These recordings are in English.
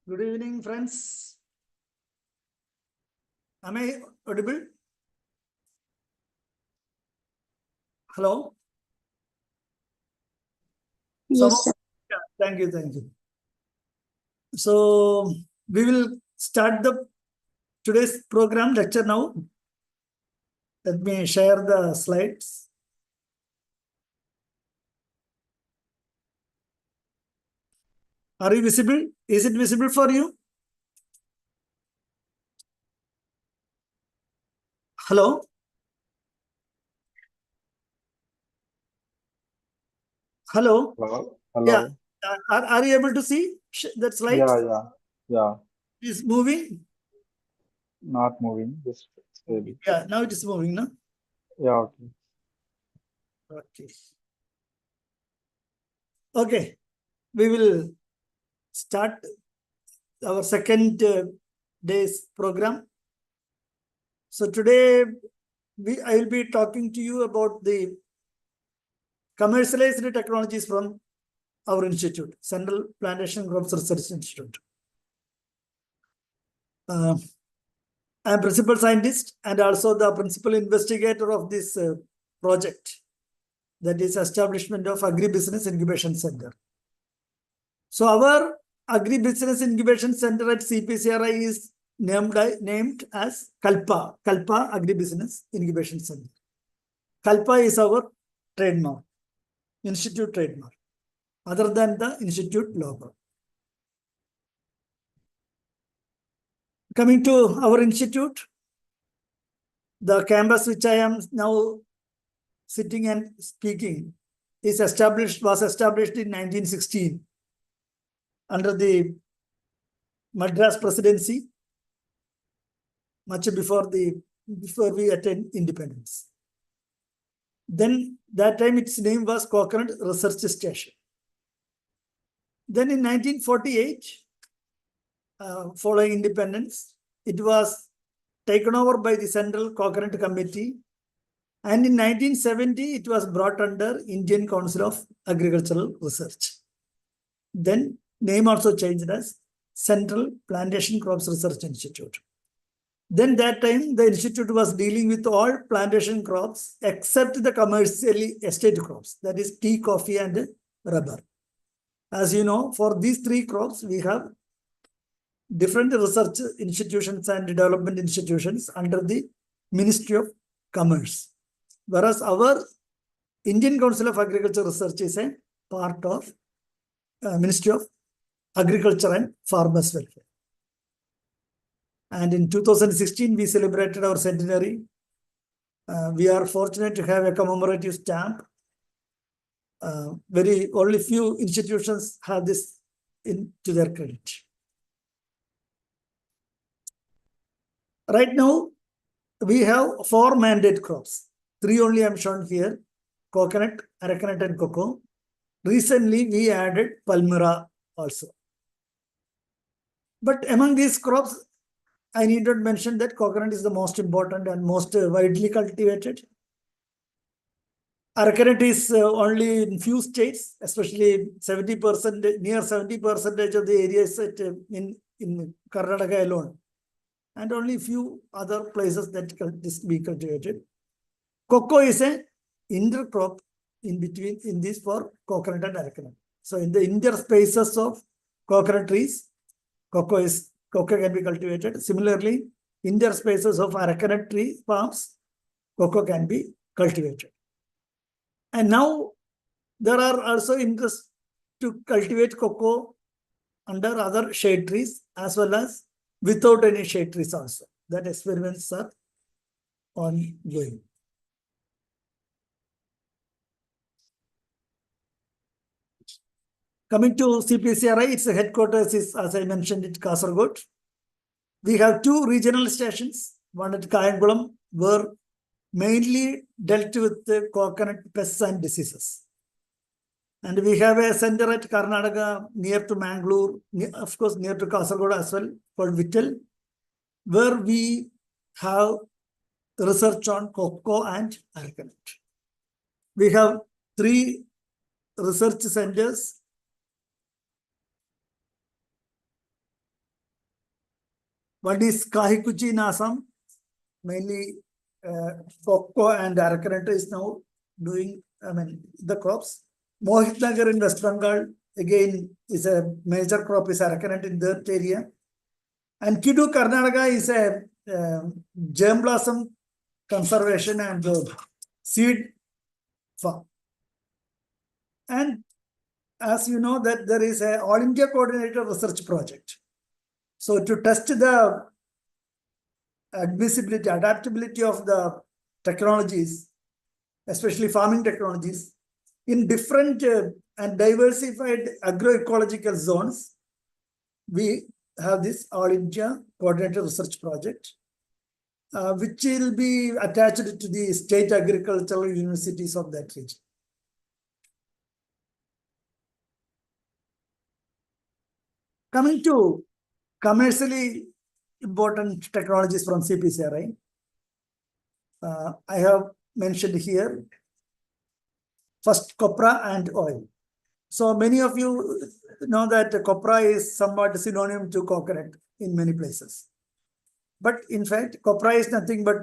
Good evening, friends. Am I audible? Hello? Yes, sir. Yeah, thank you, thank you. So we will start the today's program lecture now. Let me share the slides. Are you visible? Is it visible for you? Hello? Hello? Hello. Yeah. Hello. Are you able to see that slide Yeah. is moving? Not moving. Just steady. Yeah, now it is moving, no? Yeah. Okay. Okay. Okay. We will start our second day's program. So today I will be talking to you about the commercialized technologies from our institute, Central Plantation Crops Research Institute. I am principal scientist and also the principal investigator of this project, that is establishment of Agribusiness Incubation Center. So our Agribusiness Incubation Center at CPCRI is named as Kalpa Agribusiness Incubation Center. Kalpa is our trademark, institute trademark, other than the institute logo. Coming to our institute, the campus which I am now sitting and speaking was established in 1916 under the Madras Presidency, much before we attained independence. Then that time its name was Coconut Research Station. Then in 1948, following independence, it was taken over by the Central Coconut Committee, and in 1970 it was brought under Indian Council of Agricultural Research. Then name also changed as Central Plantation Crops Research Institute. Then that time the institute was dealing with all plantation crops except the commercially estate crops, that is tea, coffee and rubber. As you know, for these three crops we have different research institutions and development institutions under the Ministry of Commerce. Whereas our Indian Council of Agriculture Research is a part of Ministry of Agriculture and Farmers Welfare. And in 2016, we celebrated our centenary. We are fortunate to have a commemorative stamp. Only few institutions have this to their credit. Right now, we have 4 mandate crops. 3 only I am shown here: coconut, arecanut, and cocoa. Recently, we added palmyra also. But among these crops, I need not mention that coconut is the most important and most widely cultivated. Arecanut is only in few states, especially 70%, near 70% of the area is in Karnataka alone, and only few other places that this be cultivated. Cocoa is an intercrop in between in this for coconut and arecanut. So in the interspaces of coconut trees, cocoa can be cultivated. Similarly, interspaces of arecanut tree farms, cocoa can be cultivated. And now there are also interest to cultivate cocoa under other shade trees as well as without any shade trees also. That experiments are ongoing. Coming to CPCRI, its headquarters is, as I mentioned, at Kasaragod. We have 2 regional stations, one at Kayangulam, where mainly dealt with the coconut pests and diseases. And we have a center at Karnataka near to Mangalore, of course near to Kasaragod as well, called Vittal, where we have research on cocoa and arecanut. We have 3 research centers. One is Kahikuchi in Assam, mainly cocoa and Arakanata is now doing, the crops. Mohitnagar in West Bengal, again, is a major crop is Arakanata in that area. And Kidu, Karnataka is a germ blossom conservation and seed farm. And as you know that there is a All India Coordinated Research Project. So to test the adaptability of the technologies, especially farming technologies, in different and diversified agroecological zones, we have this All India Coordinated Research Project, which will be attached to the state agricultural universities of that region. Coming to commercially important technologies from CPCRI, I have mentioned here first copra and oil. So many of you know that copra is somewhat synonym to coconut in many places. But in fact, copra is nothing but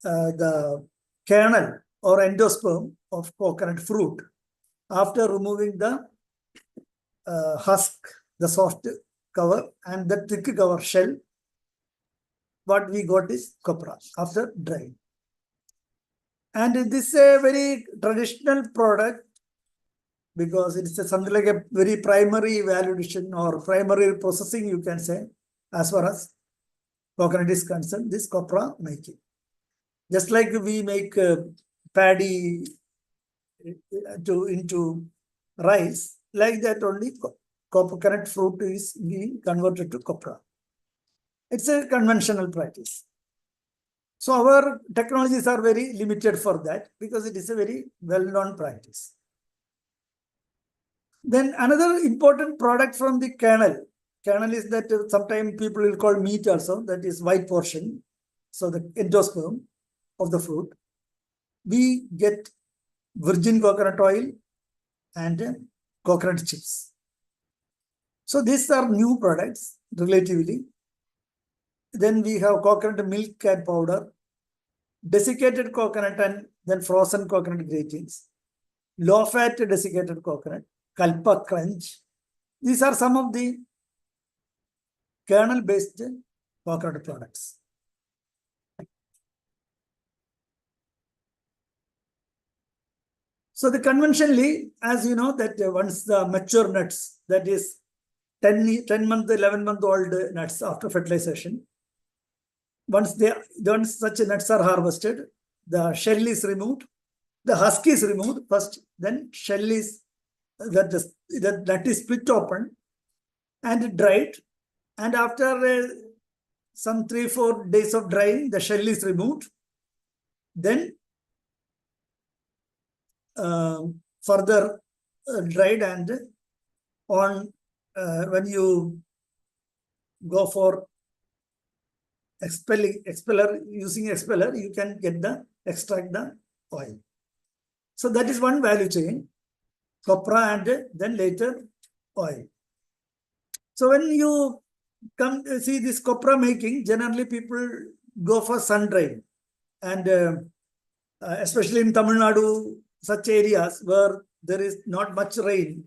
the kernel or endosperm of coconut fruit after removing the husk, the soft cover and the thick cover shell. What we got is copra after drying. And this is a very traditional product because it's something like a very primary value addition or primary processing, you can say, as far as coconut is concerned, this copra making. Just like we make paddy into rice, like that only coconut fruit is being converted to copra. It's a conventional practice. So our technologies are very limited for that because it is a very well-known practice. Then another important product from the kernel is that sometimes people will call meat also, that is white portion. So the endosperm of the fruit. We get virgin coconut oil and coconut chips. So these are new products relatively. Then we have coconut milk and powder, desiccated coconut and then frozen coconut gratings, low-fat desiccated coconut, Kalpa crunch. These are some of the kernel-based coconut products. So the conventionally, as you know, that once the mature nuts, that is 10-month, 11-month-old nuts after fertilization, once such nuts are harvested, the shell is removed, the husk is removed first, then shell is, that nut is split open and dried, and after some 3-4 days of drying, the shell is removed. Then further dried, and on when you go for using expeller, you can extract the oil. So that is one value chain, copra and then later oil. So when you come see this copra making, generally people go for sun drying, and especially in Tamil Nadu, such areas where there is not much rain,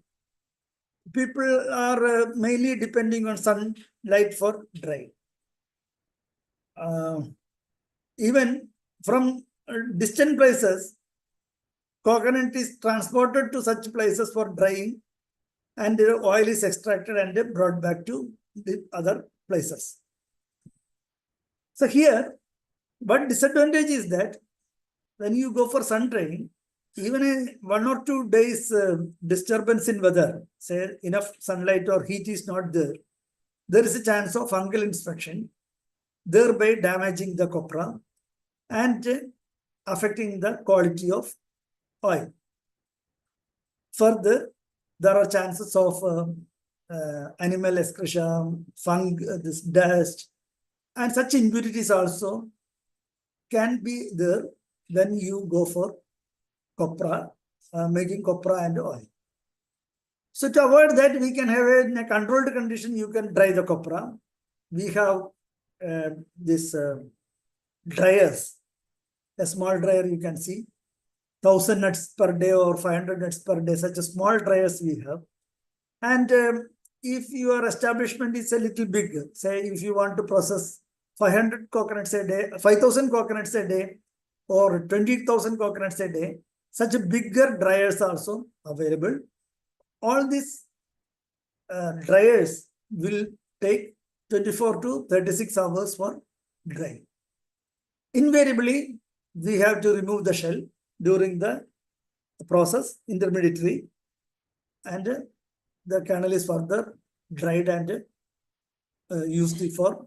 people are mainly depending on sunlight for drying. Even from distant places, coconut is transported to such places for drying, and the oil is extracted and brought back to the other places. So here, one disadvantage is that when you go for sun drying, even a 1 or 2 days disturbance in weather, say enough sunlight or heat is not there, there is a chance of fungal infection, thereby damaging the copra and affecting the quality of oil. Further, there are chances of animal excretion, this dust, and such impurities also can be there when you go for copra, making copra and oil. So to avoid that, we can have in a controlled condition, you can dry the copra. we have this dryers, a small dryer you can see, 1000 nuts per day or 500 nuts per day, such a small dryers we have. And if your establishment is a little big, say if you want to process 500 coconuts a day, 5,000 coconuts a day, or 20,000 coconuts a day, such a bigger dryers also available. All these dryers will take 24 to 36 hours for drying. Invariably, we have to remove the shell during the process intermediately, and the kernel is further dried and used for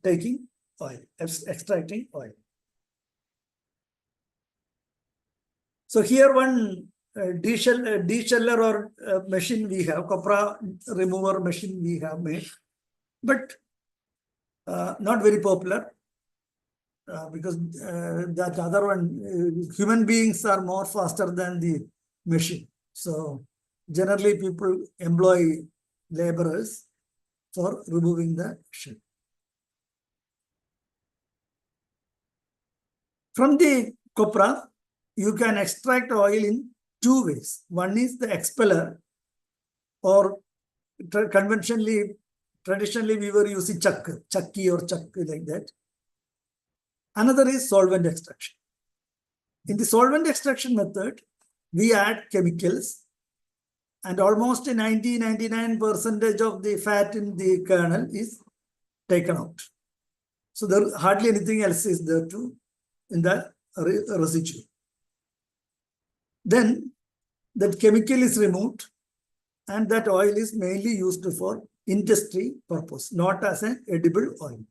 taking oil, extracting oil. So here one desheller or machine we have, copra remover machine we have made, but not very popular because that other one, human beings are more faster than the machine. So generally people employ laborers for removing the shell. From the copra, you can extract oil in two ways. One is the expeller, or traditionally we were using chakki or chakki like that. Another is solvent extraction. In the solvent extraction method, we add chemicals, and almost 99% of the fat in the kernel is taken out. So there hardly anything else is there to in the residue. Then that chemical is removed, and that oil is mainly used for industry purpose, not as an edible oil.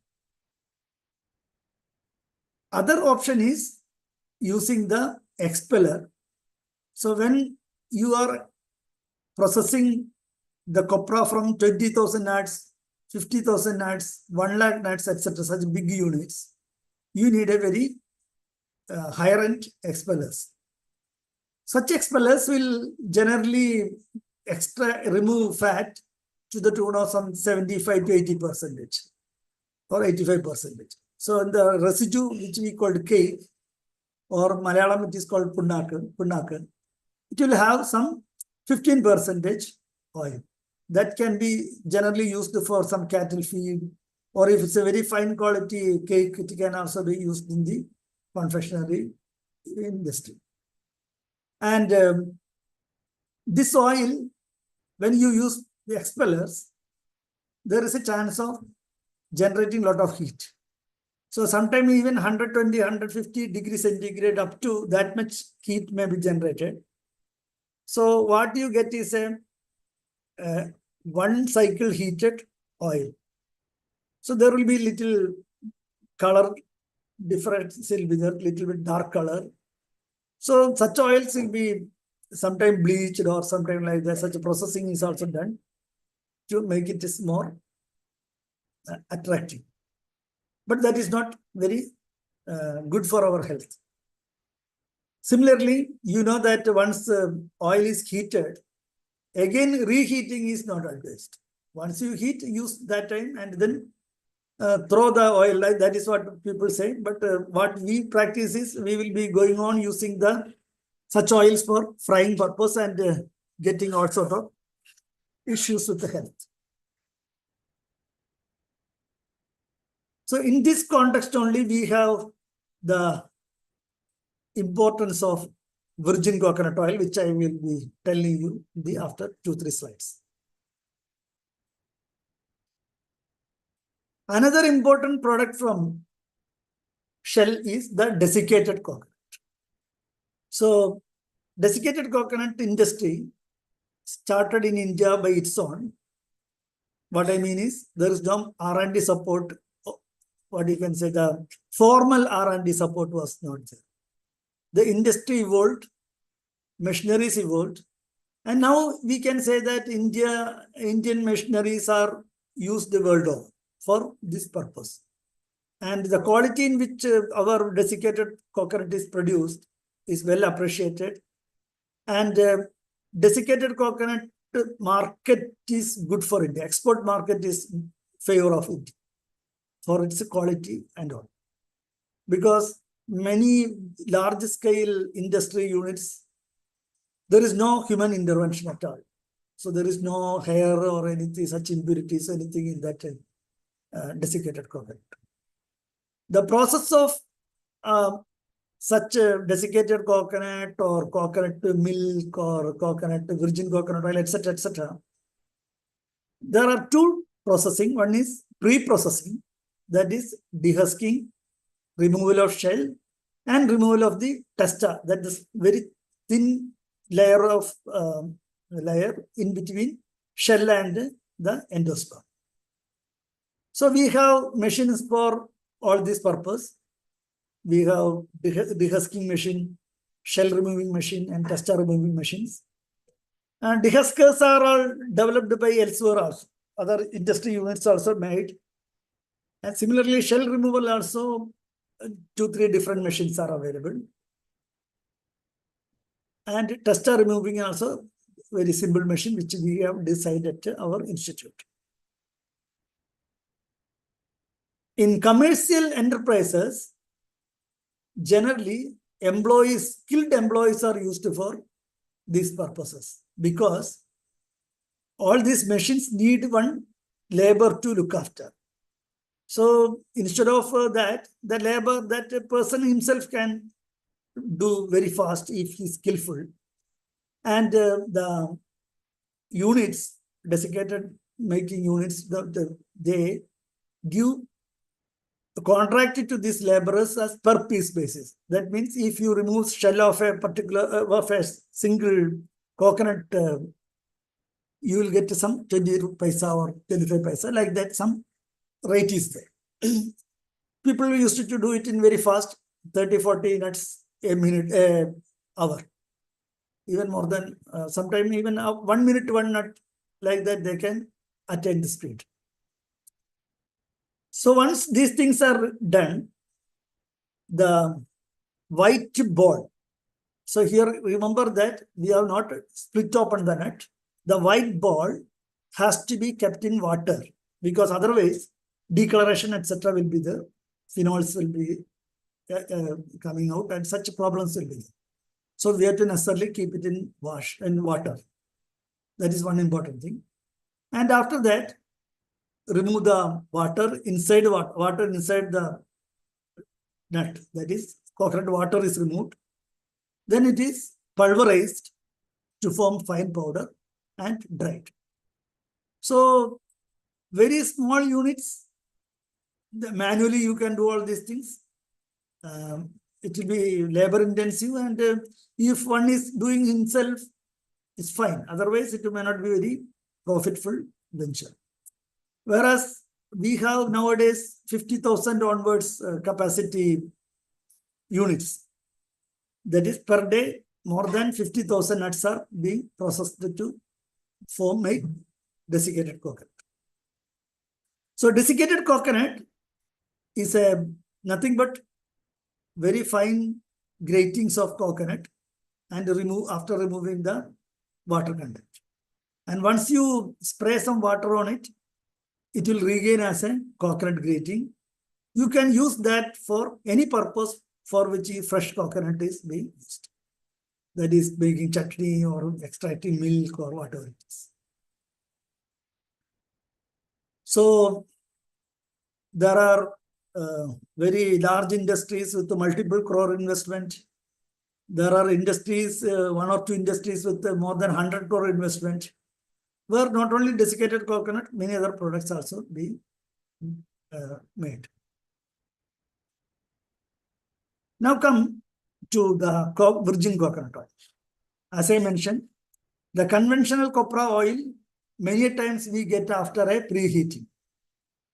Other option is using the expeller. So when you are processing the copra from 20,000 nuts, 50,000 nuts, 1 lakh nuts, etc., such big units, you need a very higher-end expellers. Such expellers will generally remove fat to the tune of some 75 to 80% or 85%. So in the residue, which we called cake, or Malayalam it is called punnaka, it will have some 15% oil. That can be generally used for some cattle feed, or if it's a very fine quality cake, it can also be used in the confectionery industry. And this oil, when you use the expellers, there is a chance of generating a lot of heat. So sometimes even 120, 150 degrees centigrade, up to that much heat may be generated. So what you get is a one cycle heated oil. So there will be little color difference, will be there, little bit dark color. So such oils will be sometimes bleached or sometimes like that. Such a processing is also done to make it more attractive. But that is not very good for our health. Similarly, you know that once oil is heated, again reheating is not advised. Once you heat, use that time and then throw the oil. Like that is what people say. But what we practice is we will be going on using such oils for frying purpose and getting all sort of issues with the health. So in this context only, we have the importance of virgin coconut oil, which I will be telling you after 2-3 slides. Another important product from shell is the desiccated coconut. So desiccated coconut industry started in India by its own. What I mean is there is no R&D support. What you can say, the formal R&D support was not there. The industry evolved, machineries evolved, and now we can say that Indian machineries are used the world over for this purpose. And the quality in which our desiccated coconut is produced is well appreciated. And desiccated coconut market is good for India. Export market is favor of it for its quality and all. Because many large scale industry units, there is no human intervention at all. So there is no hair or anything, such impurities, anything in that desiccated coconut. The process of such a desiccated coconut or coconut milk or coconut, virgin coconut oil, etc., etc. There are two processing. One is pre-processing, that is dehusking, removal of shell, and removal of the testa, that is very thin layer of layer in between shell and the endosperm. So we have machines for all this purpose. We have dehusking machine, shell removing machine, and testa removing machines. And dehuskers are all developed by elsewhere also. Other industry units also made. And similarly, shell removal also, 2-3 different machines are available. And testa removing also very simple machine, which we have decided at our institute. In commercial enterprises, generally skilled employees are used for these purposes, because all these machines need one labor to look after. So instead of that, the labor that a person himself can do very fast if he's skillful. And the units, desiccated making units, they give contracted to these laborers as per piece basis. That means if you remove shell of a particular of a single coconut, you will get some 20 paisa or 25 paisa, like that. Some rate is there. People used to do it in very fast, 30-40 minutes, a minute, a hour, even more than sometimes even 1 minute, 1 minute, like that they can attain the speed. So once these things are done, the white ball. So here, remember that we have not split open the nut. The white ball has to be kept in water, because otherwise decoloration, etc. will be there. Phenols will be coming out, and such problems will be there. So we have to necessarily keep it in water. That is one important thing. And after that, remove the water inside the nut. That is, coconut water is removed. Then it is pulverized to form fine powder and dried. So very small units, manually you can do all these things. It will be labor intensive, and if one is doing himself, it's fine. Otherwise, it may not be very profitable venture. Whereas we have nowadays 50,000 onwards capacity units. That is, per day, more than 50,000 nuts are being processed to make desiccated coconut. So desiccated coconut is nothing but very fine gratings of coconut, and after removing the water content. And once you spray some water on it, it will regain as a coconut grating. You can use that for any purpose for which fresh coconut is being used. That is, making chutney or extracting milk or whatever it is. So there are very large industries with multiple crore investment. There are industries, 1 or 2 industries with more than 100 crore investment, where not only desiccated coconut, many other products also being made. Now come to the virgin coconut oil. As I mentioned, the conventional copra oil, many times we get after a preheating.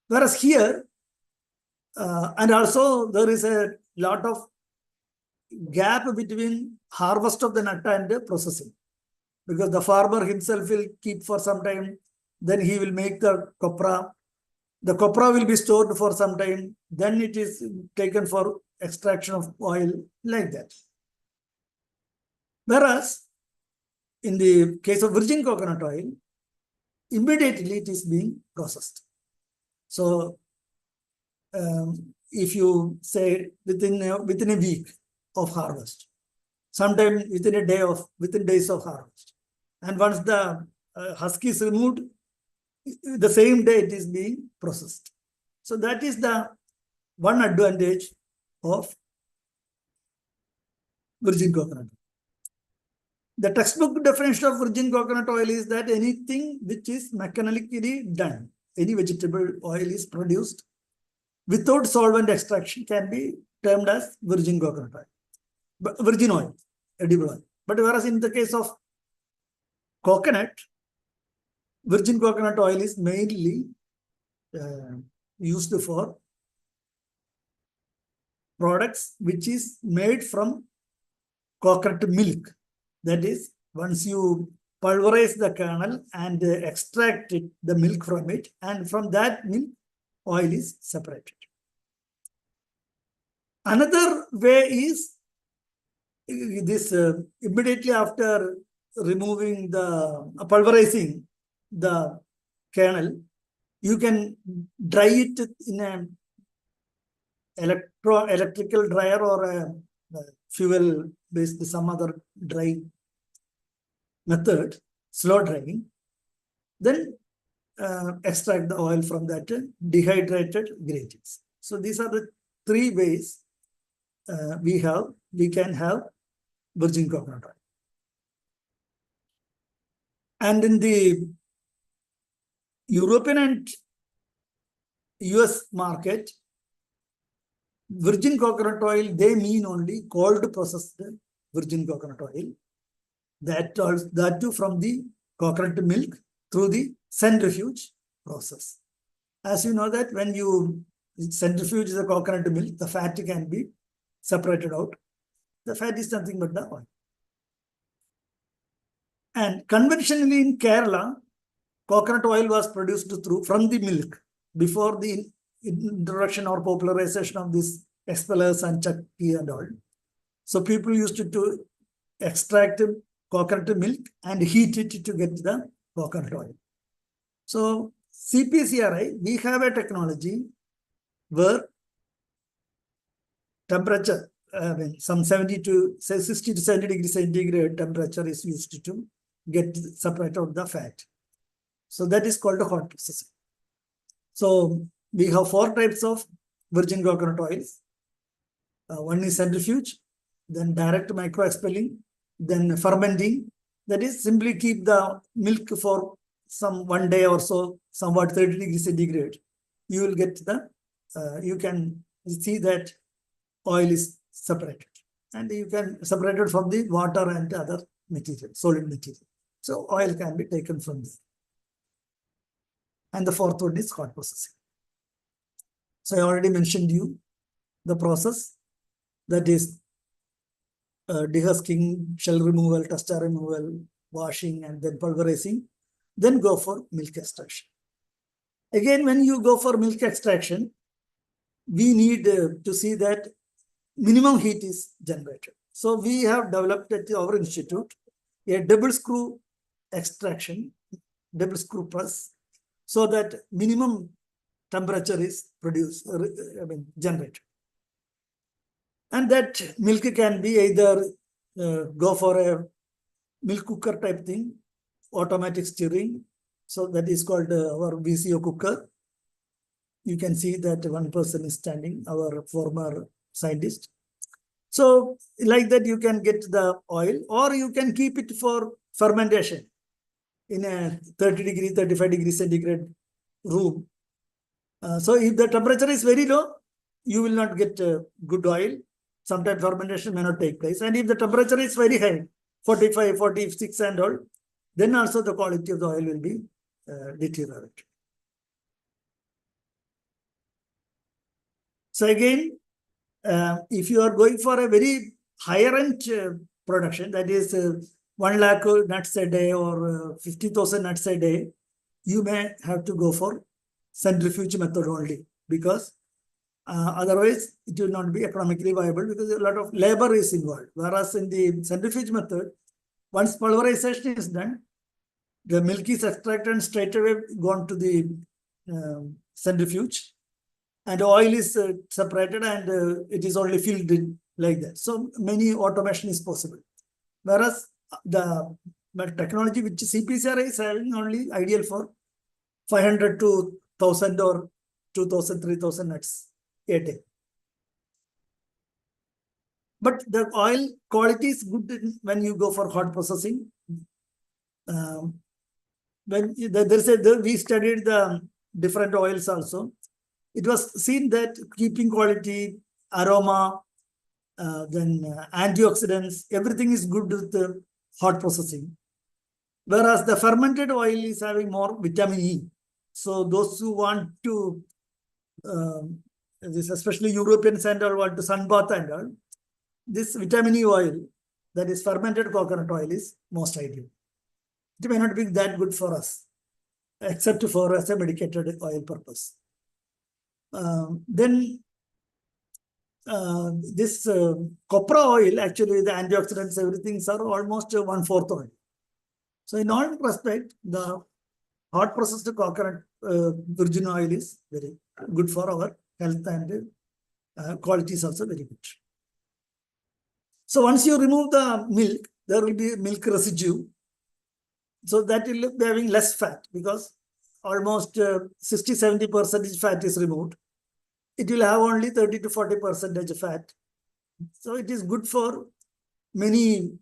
Whereas here, and also there is a lot of gap between harvest of the nut and processing, because the farmer himself will keep for some time, then he will make the copra. The copra will be stored for some time, then it is taken for extraction of oil, like that. Whereas in the case of virgin coconut oil, immediately it is being processed. So if you say within a week of harvest, sometime within days of harvest, and once the husk is removed, the same day it is being processed. So that is the one advantage of virgin coconut. The textbook definition of virgin coconut oil is that anything which is mechanically done, any vegetable oil is produced without solvent extraction can be termed as virgin coconut oil, virgin oil, edible oil. But whereas in the case of coconut, virgin coconut oil is mainly used for products which is made from coconut milk. That is, once you pulverize the kernel and extract the milk from it, and from that milk, oil is separated. Another way is this immediately after removing the pulverizing the kernel, you can dry it in an electrical dryer or a fuel based some other dry method, slow drying, then extract the oil from that dehydrated grains. So these are the three ways we can have virgin coconut oil. And in the European and US market, virgin coconut oil, they mean only cold processed virgin coconut oil. That too from the coconut milk through the centrifuge process. As you know that when you centrifuge the coconut milk, the fat can be separated out. The fat is nothing but the oil. And conventionally in Kerala, coconut oil was produced from the milk before the introduction or popularization of these expellers and chakki and all. So people used to extract coconut milk and heat it to get the coconut oil. So CPCRI, we have a technology where temperature, some 60 to 70 degrees centigrade temperature is used to get separate out the fat. So that is called a hot processing. So we have 4 types of virgin coconut oils. One is centrifuge, then direct micro expelling, then fermenting. That is simply keep the milk for some 1 day or so, somewhat 30 degrees centigrade. You will get you can see that oil is separated. And you can separate it from the water and other material, solid material. So oil can be taken from this. And the 4th one is hot processing. So I already mentioned you the process, that is dehusking, shell removal, testa removal, washing, and then pulverizing. Then go for milk extraction. Again, when you go for milk extraction, we need to see that minimum heat is generated. So we have developed at our institute a double screw extraction, double screw press, so that minimum temperature is generated. And that milk can be either go for a milk cooker type thing, automatic stirring. So that is called our VCO cooker. You can see that one person is standing, our former scientist. So like that you can get the oil, or you can keep it for fermentation in a 30 degree, 35 degree centigrade room. So if the temperature is very low, you will not get good oil. Sometimes fermentation may not take place. And if the temperature is very high, 45, 46 and all, then also the quality of the oil will be deteriorated. So again, if you are going for a very higher end production, that is 1 lakh nuts a day or 50,000 nuts a day, you may have to go for centrifuge method only, because otherwise it will not be economically viable, because a lot of labor is involved. Whereas in the centrifuge method, once pulverization is done, the milk is extracted and straight away gone to the centrifuge, and oil is separated and it is only filled in like that. So many automation is possible. Whereas the technology which CPCR is having only ideal for 500 to 1000 or 2000, 3000 nuts a day. But the oil quality is good when you go for hot processing. When we studied the different oils also, it was seen that keeping quality, aroma, then antioxidants, everything is good with the hot processing. Whereas the fermented oil is having more vitamin E. So those who want to, this especially Europeans and all want to sunbath and all, this vitamin E oil, that is fermented coconut oil, is most ideal. It may not be that good for us, except for as a medicated oil purpose. Then this copra oil, actually the antioxidants, everything are almost 1/4 oil. So in all respect, the hot processed coconut virgin oil is very good for our health, and quality is also very good. So once you remove the milk, there will be milk residue. So that will be having less fat, because almost 60-70% fat is removed. It will have only 30 to 40% fat. So it is good for many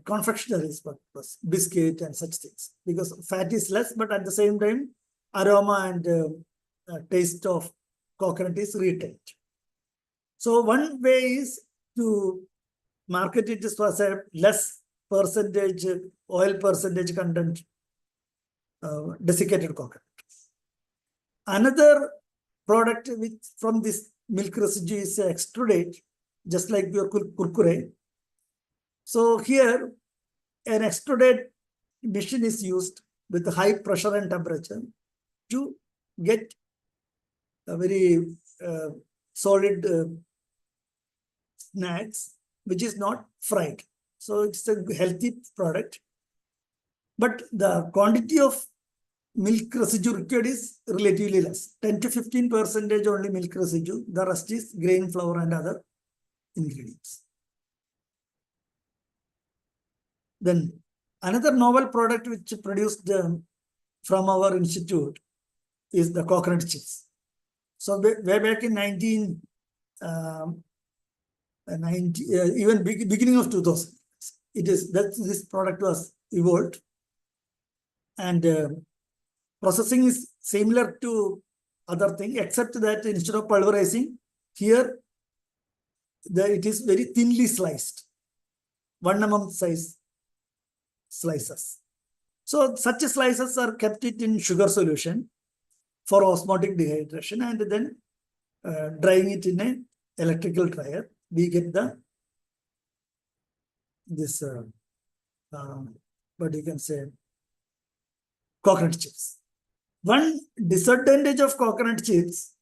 confectionaries purpose, biscuit and such things, because fat is less, but at the same time, aroma and taste of coconut is retained. So one way is to market it as a less percentage oil percentage content desiccated coconut. Another product which from this milk residue is extrudate, just like your kurkure. So here an extrudate machine is used with high pressure and temperature to get a very solid snacks which is not fried. So it's a healthy product, but the quantity of milk residue required is relatively less. 10 to 15% only milk residue. The rest is grain flour and other ingredients. Then another novel product which produced from our institute is the coconut chips. So way back in 1990, even beginning of 2000, this product was evolved, and processing is similar to other thing, except that instead of pulverizing, here it is very thinly sliced, 1 mm size slices. So such slices are kept it in sugar solution for osmotic dehydration, and then drying it in an electrical dryer. We get this what you can say, coconut chips. One disadvantage of coconut chips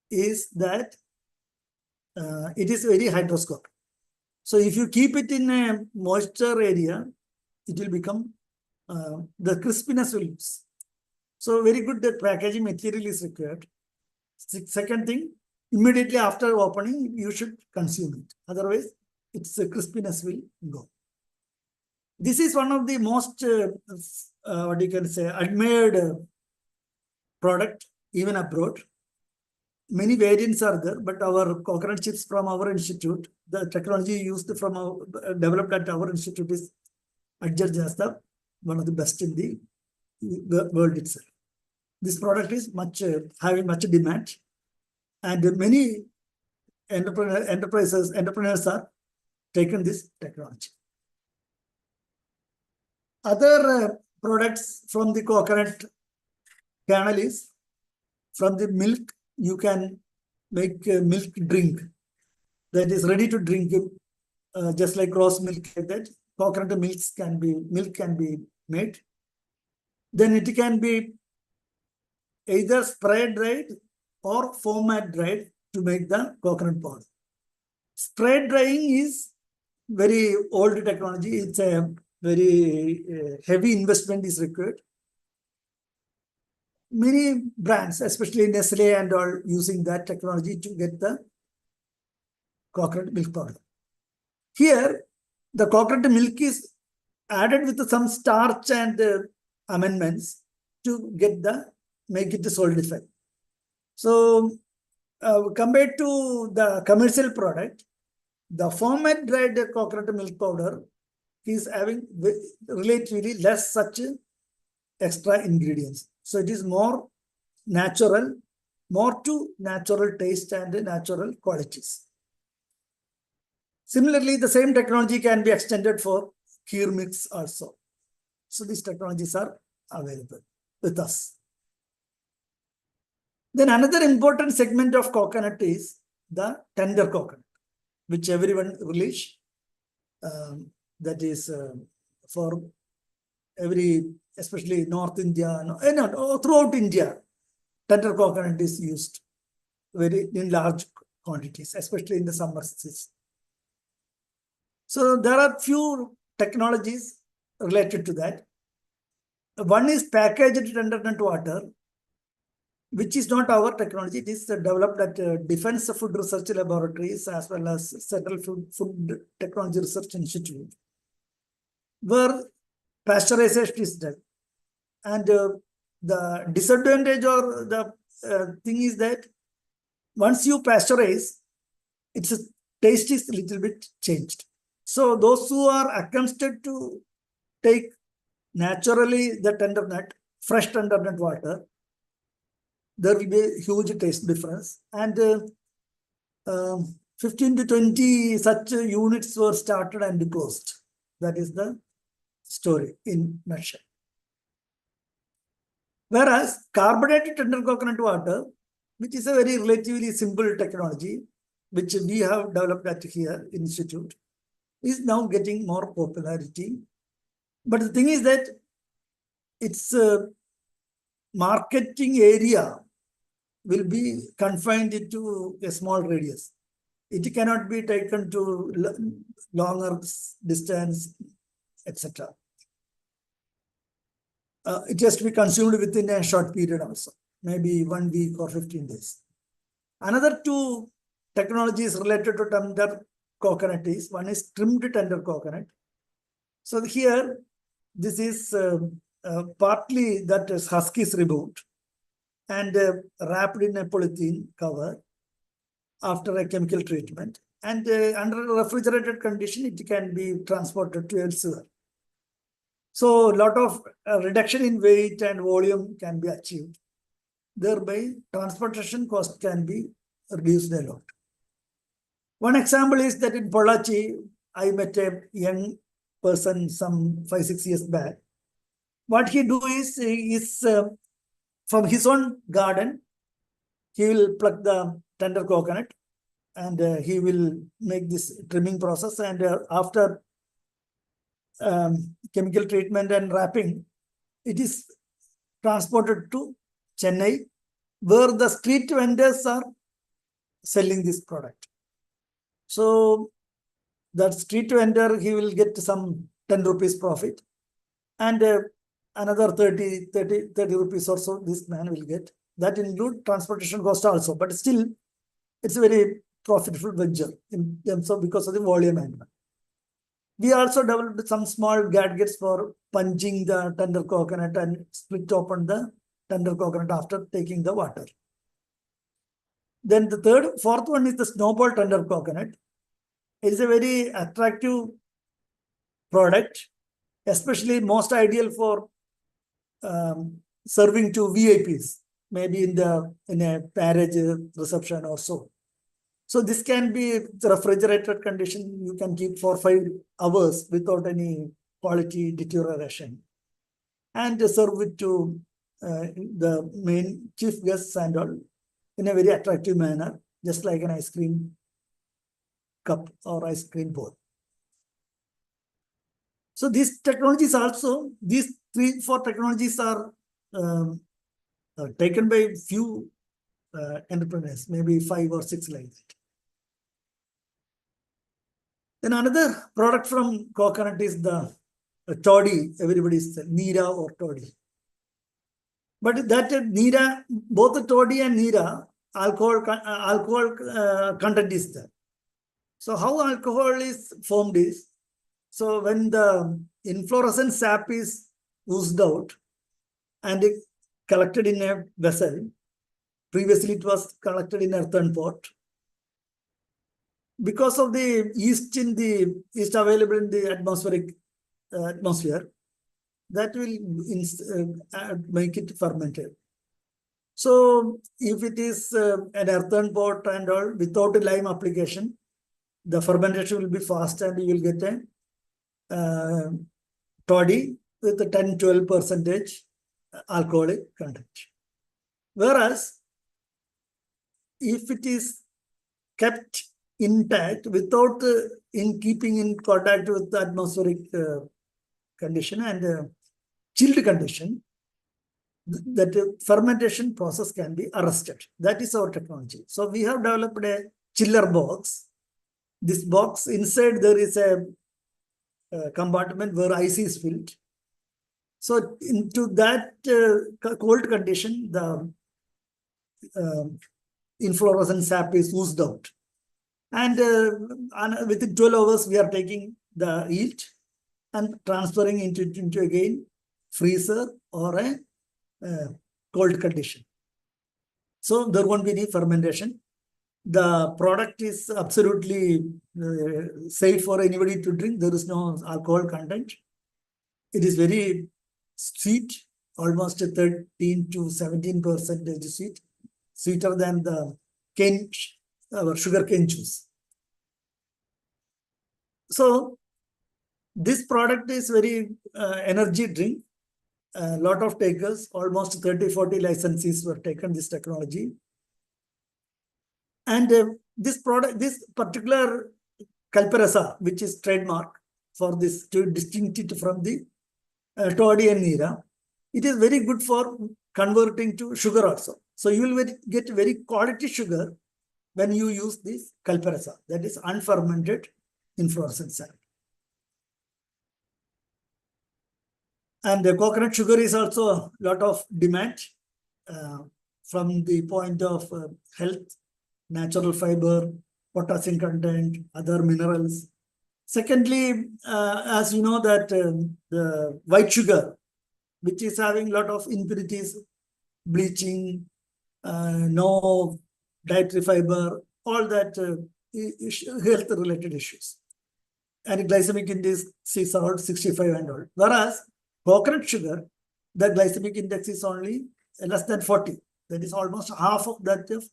is that it is very hygroscopic. So if you keep it in a moisture area, it will become the crispiness will lose. So very good that packaging material is required. Second thing, immediately after opening, you should consume it. Otherwise, its crispiness will go. This is one of the most, what you can say, admired product, even abroad. Many variants are there, but our coconut chips from our institute, the technology used from developed at our institute is adjudged as one of the best in the world itself. This product is having much demand, and many entrepreneurs are taken this technology. Other products from the coconut kernel is, from the milk, you can make milk drink that is ready to drink, just like rose milk, like that. Coconut milk can be made. Then it can be either spray dried or format dried to make the coconut powder. Spray drying is very old technology. It's a very heavy investment is required. many brands, especially Nestle and all, using that technology to get the coconut milk powder. Here, the coconut milk is added with some starch and amendments to make it solidify. So, compared to the commercial product, the format dried coconut milk powder is having relatively less such extra ingredients. So it is more natural, more to natural taste and natural qualities. Similarly, the same technology can be extended for kheer mix also. So these technologies are available with us. Then another important segment of coconut is the tender coconut, which everyone relish. That is for every, especially North India, throughout India, tender coconut is used very in large quantities, especially in the summer season. So there are few technologies related to that. One is packaged tender nut water, which is not our technology. It is developed at Defense Food Research Laboratories as well as Central Food Technology Research Institute, where pasteurization is done. And the disadvantage or the thing is that once you pasteurize, its taste is a little bit changed. So those who are accustomed to take naturally the tender nut, fresh tender nut water, there will be a huge taste difference. And 15 to 20 such units were started and closed. That is the story in nutshell. Whereas carbonated tender coconut water, which is a very relatively simple technology, which we have developed at here institute, is now getting more popularity. But the thing is that its marketing area will be confined to a small radius. It cannot be taken to longer distance, etc. It has to be consumed within a short period also, maybe 1 week or 15 days. Another two technologies related to tender coconut is, one is trimmed tender coconut. So here, this is partly that is Husky's reboot and wrapped in a polythene cover after a chemical treatment. And under a refrigerated condition, it can be transported to elsewhere. So a lot of reduction in weight and volume can be achieved. Thereby, transportation cost can be reduced a lot. One example is that in Pollachi, I met a young person some 5-6 years back. What he do is from his own garden, he will pluck the tender coconut and he will make this trimming process. And after chemical treatment and wrapping, it is transported to Chennai, where the street vendors are selling this product. So that street vendor, he will get some 10 rupees profit, and another 30 rupees or so this man will get. That include transportation cost also, but still it's a very profitable venture in terms of, because of the volume element. We also developed some small gadgets for punching the tender coconut and split open the tender coconut after taking the water. Then the fourth one is the snowball tender coconut. It is a very attractive product, especially most ideal for serving to VIPs, maybe in a marriage reception or so. So this can be refrigerated condition. You can keep for 5 hours without any quality deterioration, and serve it to the main chief guests and all in a very attractive manner, just like an ice cream cup or ice cream bowl. So these technologies also, these 3-4 technologies are taken by few entrepreneurs, maybe 5 or 6 like that. Then another product from coconut is the toddy. Everybody is Neera or toddy. But that Nira, both toddy and Nira, alcohol content is there. So how alcohol is formed is, so when the inflorescence sap is oozed out and collected in a vessel, previously it was collected in earthen pot. Because of the yeast available in the atmosphere, that will make it fermented. So if it is an earthen pot and all without a lime application, the fermentation will be fast and you will get a toddy with a 10-12% alcoholic content. Whereas if it is kept intact without in keeping in contact with the atmospheric condition and chilled condition, that fermentation process can be arrested. That is our technology. So we have developed a chiller box. This box, inside there is a compartment where ice is filled. So into that cold condition, the inflorescence sap is oozed out. And within 12 hours, we are taking the yield and transferring into again freezer or a cold condition. So there won't be any fermentation. The product is absolutely safe for anybody to drink. There is no alcohol content. It is very sweet, almost 13 to 17% sweet, sweeter than the our sugar cane juice. So this product is very energy drink. A lot of takers, almost 30-40 licenses were taken this technology. And this particular Kalpa, which is trademark for this to distinct it from the toddy and Nira, it is very good for converting to sugar also. So you will get very quality sugar when you use this Kalpa, that is unfermented inflorescence sap. And the coconut sugar is also a lot of demand from the point of health, natural fiber, potassium content, other minerals. Secondly, as you know that the white sugar, which is having a lot of impurities, bleaching, no dietary fiber, all that health-related issues. And glycemic index is around 65 and all. Whereas coconut sugar, the glycemic index is only less than 40. That is almost half of that of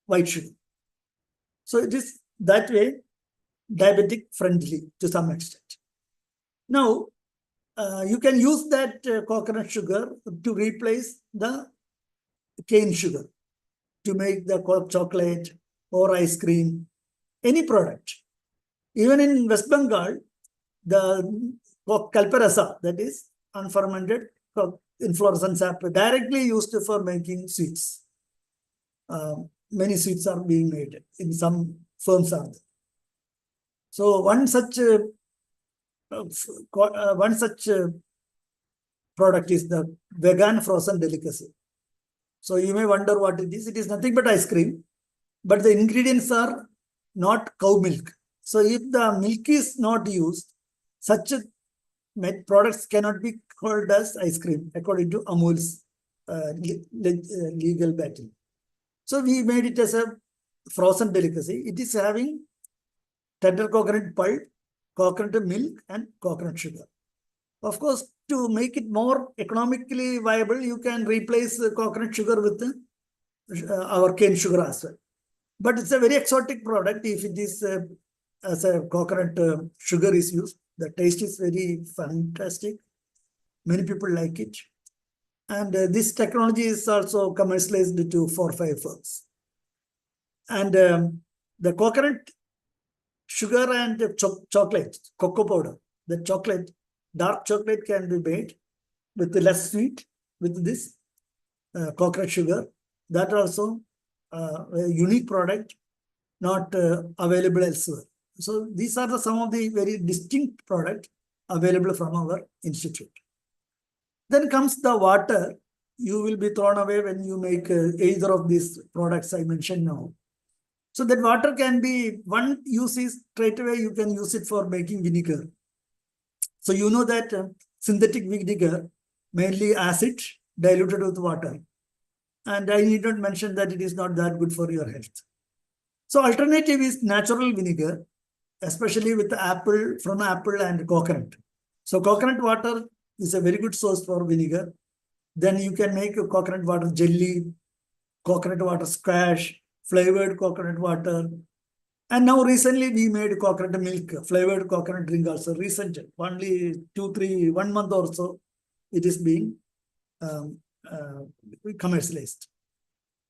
white sugar. So it is that way diabetic friendly to some extent. Now, you can use that coconut sugar to replace the cane sugar to make the chocolate or ice cream, any product. Even in West Bengal, the Kalpa, that is unfermented inflorescence sap, directly used for making sweets. Many sweets are being made in some firms are there. So one such product is the vegan frozen delicacy. So you may wonder what it is. It is nothing but ice cream, but the ingredients are not cow milk. So if the milk is not used, such products cannot be called as ice cream according to Amul's legal battle. So we made it as a frozen delicacy. It is having tender coconut pulp, coconut milk, and coconut sugar. Of course, to make it more economically viable, you can replace coconut sugar with our cane sugar as well. But it's a very exotic product if it is as a coconut sugar is used. The taste is very fantastic. Many people like it. And this technology is also commercialized to 4-5 firms. And the coconut sugar and chocolate, cocoa powder, the chocolate, dark chocolate can be made with less sweet with this coconut sugar. That also a unique product, not available elsewhere. So these are some of the very distinct products available from our institute. Then comes the water. you will be thrown away when you make either of these products I mentioned now. So that water can be, one use is straight away you can use it for making vinegar. So you know that synthetic vinegar, mainly acid diluted with water. And I need not mention that it is not that good for your health. So alternative is natural vinegar, especially with apple, from apple and coconut. So coconut water is a very good source for vinegar. Then you can make a coconut water jelly, coconut water squash, flavored coconut water. And now recently we made coconut milk, flavored coconut drink also. Recent, only 1 month or so, it is being commercialized.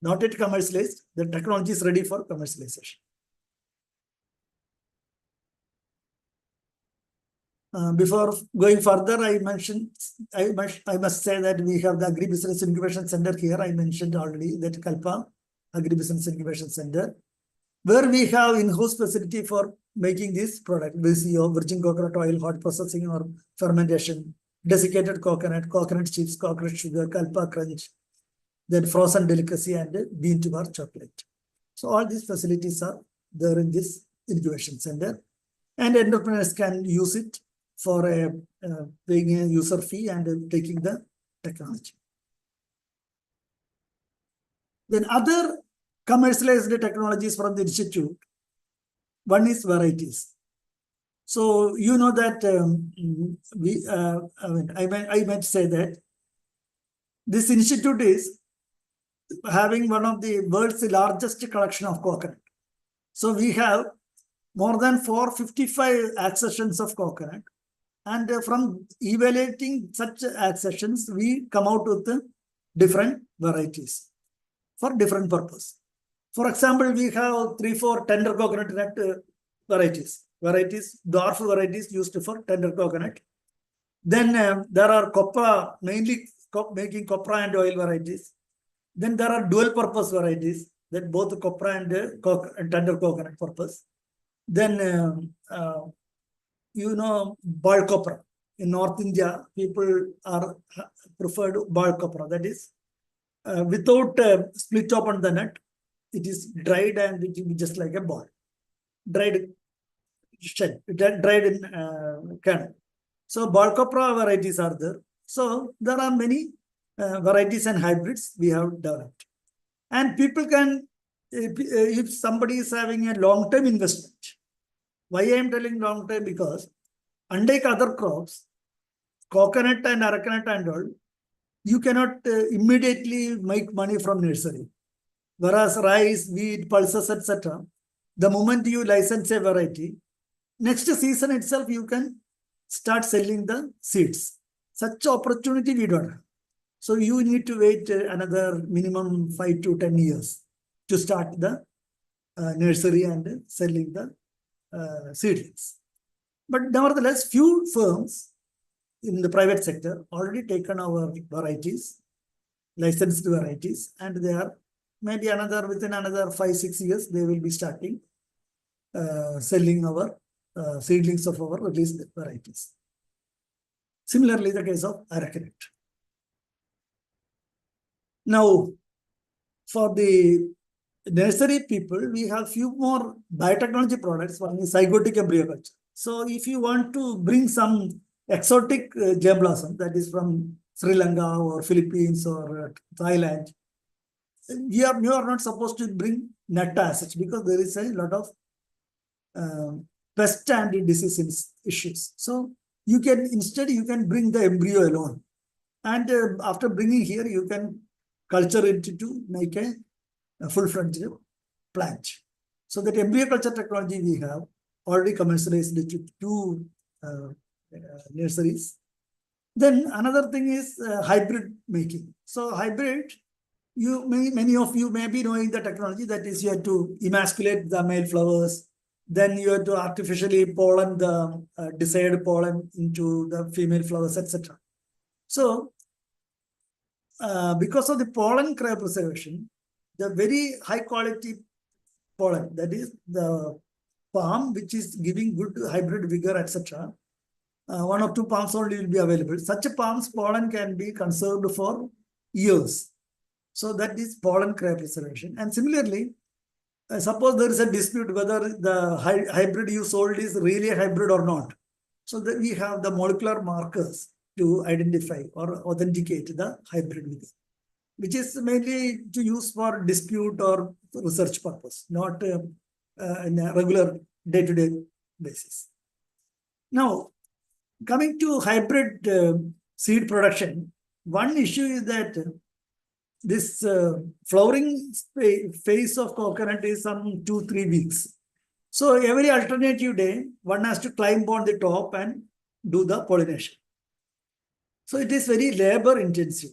Not yet commercialized, the technology is ready for commercialization. Before going further, I must say that we have the Agribusiness Incubation Center here. I mentioned already that Kalpa Agribusiness Incubation Center, where we have in-house facility for making this product, VCO, virgin coconut oil, hot processing or fermentation, desiccated coconut, coconut chips, coconut sugar, Kalpa crunch, then frozen delicacy and bean to bar chocolate. So all these facilities are there in this incubation center, and entrepreneurs can use it for paying a user fee and taking the technology. Then other commercialized technologies from the institute, one is varieties. So you know that I might say that this institute is having one of the world's largest collection of coconut. So we have more than 455 accessions of coconut. And from evaluating such accessions, we come out with different varieties for different purpose. For example, we have 3-4 tender coconut nut varieties, dwarf varieties used for tender coconut. Then there are copra, mainly making copra and oil varieties. Then there are dual purpose varieties, that both copra and tender coconut purpose. Then you know, ball copra. In North India, people are preferred ball copra. That is, without split open the nut, it is dried and it will be just like a ball. Dried shell, dried in kernel. So ball copra varieties are there. So there are many varieties and hybrids we have developed. And people can, if somebody is having a long-term investment, why I am telling long term? Because unlike other crops, coconut and arecanut and all, you cannot immediately make money from nursery. Whereas rice, wheat, pulses, etc., the moment you license a variety, next season itself you can start selling the seeds. Such opportunity we don't have. So you need to wait another minimum 5 to 10 years to start the nursery and selling the seedlings. But nevertheless, few firms in the private sector already taken our varieties, licensed varieties, and they are maybe within another 5-6 years, they will be starting selling our seedlings of our released varieties. Similarly, the case of arecanut. Now, for the nursery people, we have few more biotechnology products. One is zygotic embryo culture. So if you want to bring some exotic gem blossom that is from Sri Lanka or Philippines or Thailand, you are not supposed to bring nut as because there is a lot of pest and disease issues. So you can bring the embryo alone, and after bringing here, you can culture it to make a full-fledged plant. So that embryo culture technology we have already commercialized to 2 nurseries. Then another thing is hybrid making. So hybrid, many of you may be knowing the technology, that is, you have to emasculate the male flowers, then you have to artificially pollen the desired pollen into the female flowers, etc. So because of the pollen cryopreservation, the very high quality pollen, that is the palm which is giving good hybrid vigor, etc., 1 or 2 palms only will be available. Such a palm's pollen can be conserved for years. So that is pollen crop preservation. And similarly, suppose there is a dispute whether the hybrid you sold is really a hybrid or not. So that we have the molecular markers to identify or authenticate the hybrid with it, which is mainly to use for dispute or research purpose, not in a regular day-to-day basis. Now, coming to hybrid seed production, one issue is that this flowering phase of coconut is some 2-3 weeks. So every alternative day, one has to climb on the top and do the pollination. So it is very labor intensive.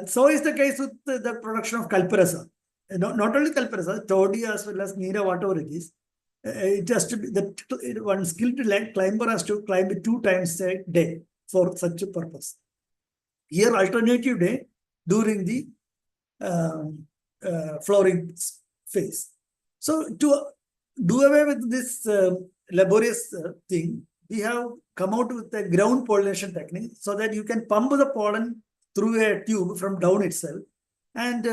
So is the case with the production of Kalparasa. Not only Kalparasa, Toddy as well as Nira, whatever it is. It has to be that one skilled climber has to climb it 2 times a day for such a purpose. Here, alternative day during the flowering phase. So to do away with this laborious thing, we have come out with a ground pollination technique so that you can pump the pollen through a tube from down itself, and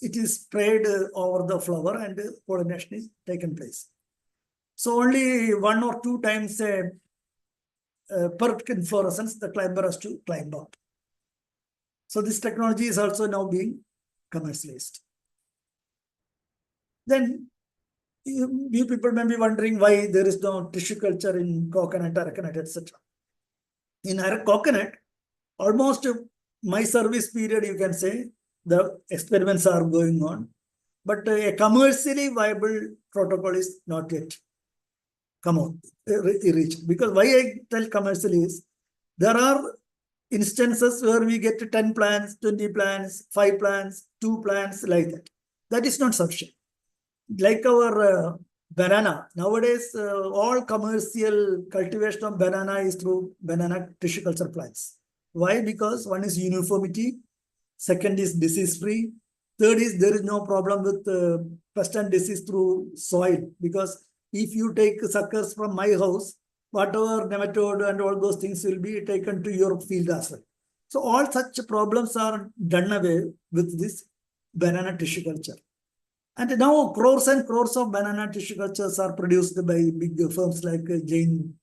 it is sprayed over the flower and pollination is taken place. So only 1 or 2 times per inflorescence the climber has to climb up. So this technology is also now being commercialized. Then you people may be wondering why there is no tissue culture in coconut, aracanut, etc. In coconut, almost my service period, you can say, the experiments are going on, but a commercially viable protocol is not yet come out, reached. Because why I tell commercially is, there are instances where we get 10 plants, 20 plants, 5 plants, 2 plants, like that. That is not sufficient. Like our banana, nowadays all commercial cultivation of banana is through banana tissue culture plants. Why? Because one is uniformity, second is disease free, third is there is no problem with pest and disease through soil. Because if you take suckers from my house, whatever nematode and all those things will be taken to your field as well. So all such problems are done away with this banana tissue culture. And now crores and crores of banana tissue cultures are produced by big firms like Jain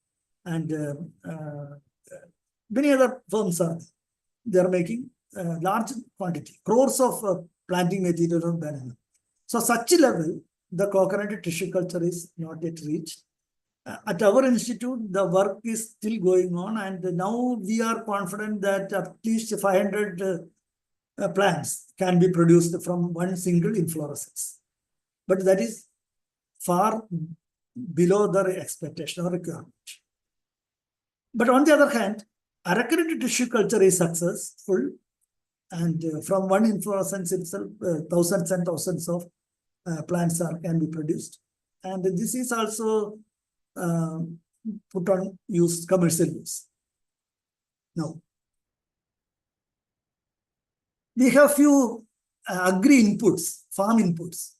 and many other firms are. They are making large quantity, crores of planting material of banana. So such a level, the coconut tissue culture is not yet reached. At our institute, the work is still going on, and now we are confident that at least 500 plants can be produced from one single inflorescence. But that is far below the expectation or requirement. But on the other hand, aracanut tissue culture is successful, and from one inflorescence itself, thousands and thousands of plants can be produced. And this is also put on use, commercial use. Now, we have few agri inputs, farm inputs,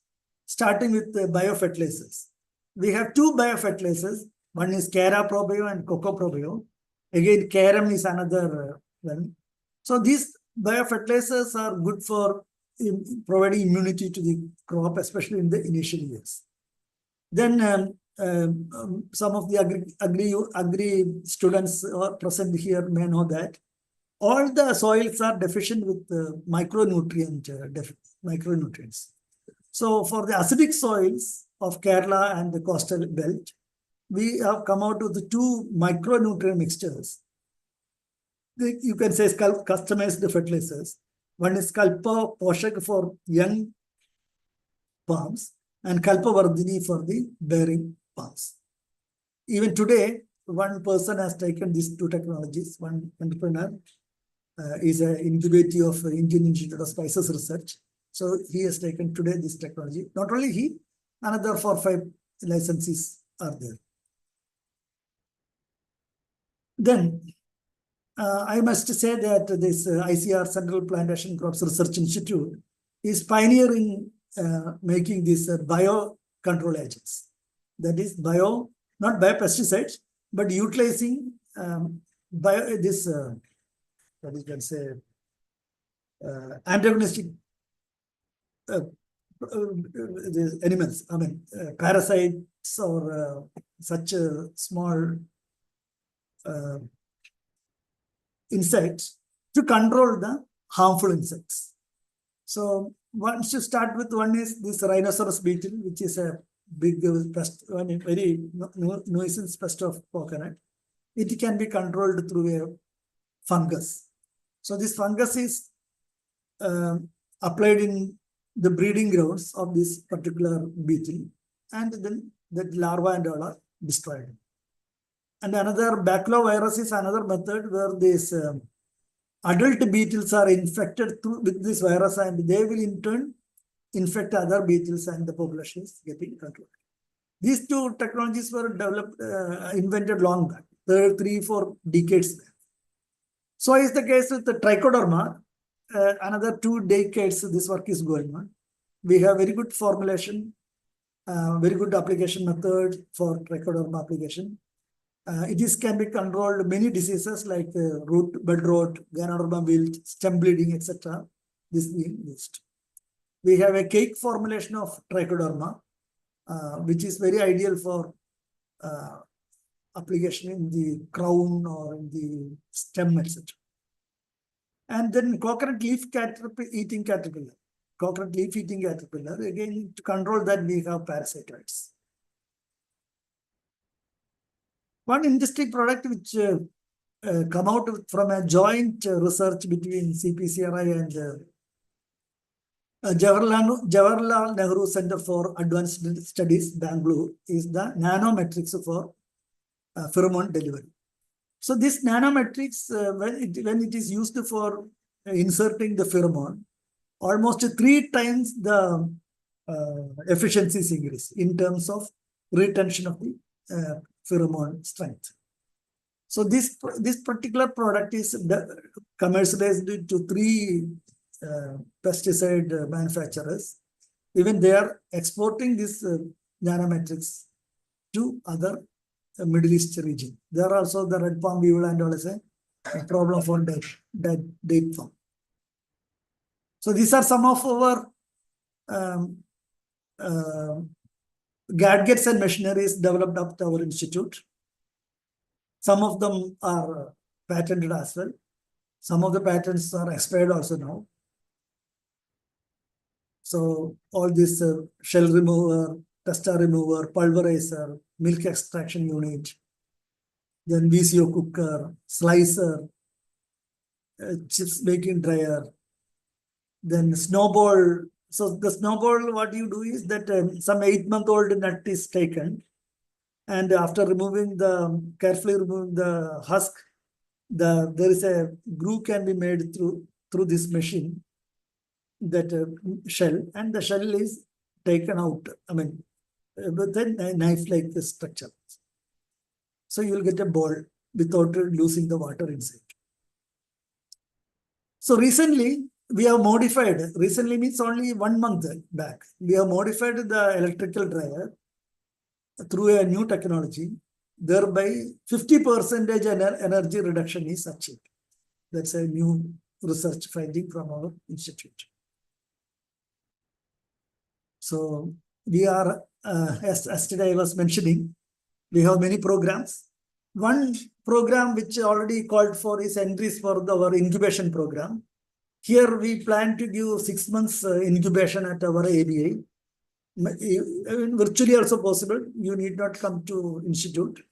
starting with biofertilizers. We have 2 biofertilizers. One is Cara Probio and Coco Probio. Again, Carum is another one. So these biofertilizers are good for providing immunity to the crop, especially in the initial years. Then some of the agri students present here may know that all the soils are deficient with micronutrients. So for the acidic soils of Kerala and the coastal belt, we have come out with the 2 micronutrient mixtures. You can say customized fertilizers. One is Kalpa Poshak for young palms and Kalpa Vardhini for the bearing palms. Even today, one person has taken these 2 technologies. One entrepreneur is an incubator of Indian Institute of Spices Research. So he has taken today this technology. Not only he, another 4 or 5 licensees are there. Then I must say that this ICR Central Plantation Crops Research Institute is pioneer in making these bio control agents. That is not biopesticides, but utilizing what you can say, antagonistic these animals, I mean, parasites or such small insects to control the harmful insects. So once you start with one is this rhinoceros beetle, which is a big pest, very nuisance pest of coconut. It can be controlled through a fungus. So this fungus is applied in the breeding grounds of this particular beetle, and then the larva and all are destroyed. And another baculovirus is another method where these adult beetles are infected with this virus, and they will in turn infect other beetles, and the population is getting controlled. These two technologies were developed, invented long back, 3-4 decades back. So is the case with the trichoderma. Another 2 decades this work is going on. We have very good formulation, very good application method for trichoderma application. It can be controlled many diseases like root, bud rot, ganoderma wilt, stem bleeding, etc. This being used. We have a cake formulation of trichoderma, which is very ideal for application in the crown or in the stem, etc. And then coconut leaf eating caterpillar. Coconut leaf eating caterpillar, again, to control that we have parasitoids. One interesting product which come out from a joint research between CPCRI and Jawaharlal Nehru Center for Advanced Studies, Bangalore, is the nanometrics for pheromone delivery. So this nanometrics, when it is used for inserting the pheromone, almost 3 times the efficiency is increased in terms of retention of the pheromone strength. So this particular product is commercialized to 3 pesticide manufacturers. Even they are exporting this nanometrics to other Middle East region. There are also the red palm beetle and all is a problem for date palm. So these are some of our gadgets and machineries developed up to our institute. Some of them are patented as well. Some of the patents are expired also now. So all this shell remover, testa remover, pulverizer, milk extraction unit, then VCO cooker, slicer, chips baking dryer, then snowball. So the snowball, what you do is that some 8-month-old nut is taken, and after carefully removing the husk, there is a groove can be made through this machine, that shell, and the shell is taken out. I mean, with a knife-like structure. So you will get a ball without losing the water inside. So recently, we have modified, recently means only 1 month back, we have modified the electrical dryer through a new technology, thereby 50% energy reduction is achieved. That's a new research finding from our institute. So we are, as today I was mentioning, we have many programs. One program which already called for is entries for our incubation program. Here we plan to give 6 months incubation at our ABI. Virtually also possible. You need not come to institute.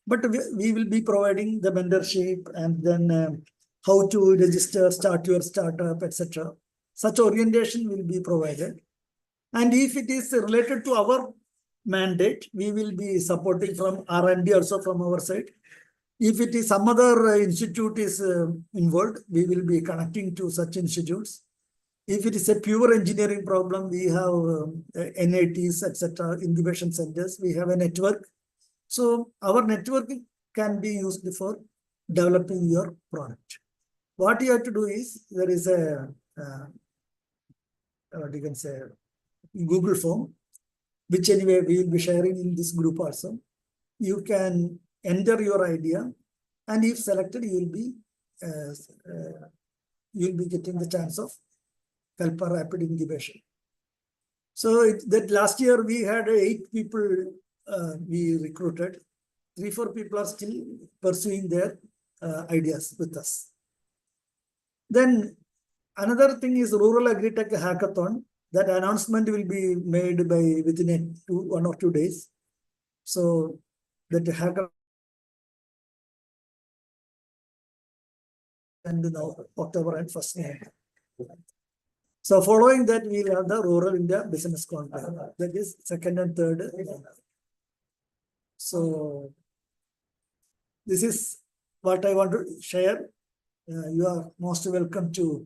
But we will be providing the mentorship and then how to register, start your startup, etc. Such orientation will be provided. And if it is related to our mandate, we will be supporting from R&D also from our side. If it is some other institute is involved, we will be connecting to such institutes. If it is a pure engineering problem, we have NITs, etc., incubation centers. We have a network. So our network can be used for developing your product. What you have to do is, there is a, what you can say, Google form, which anyway we will be sharing in this group also. You can enter your idea, and if selected, you will be you'll be getting the chance of Kalpa rapid incubation. So that last year we had 8 people we recruited. 3-4 people are still pursuing their ideas with us. Then another thing is Rural Agri-Tech Hackathon. That announcement will be made within 1 or 2 days. So that hackathon and now October and 1st November. So following that, we'll have the Rural India Business Conclave. That is 2nd and 3rd. So this is what I want to share. You are most welcome to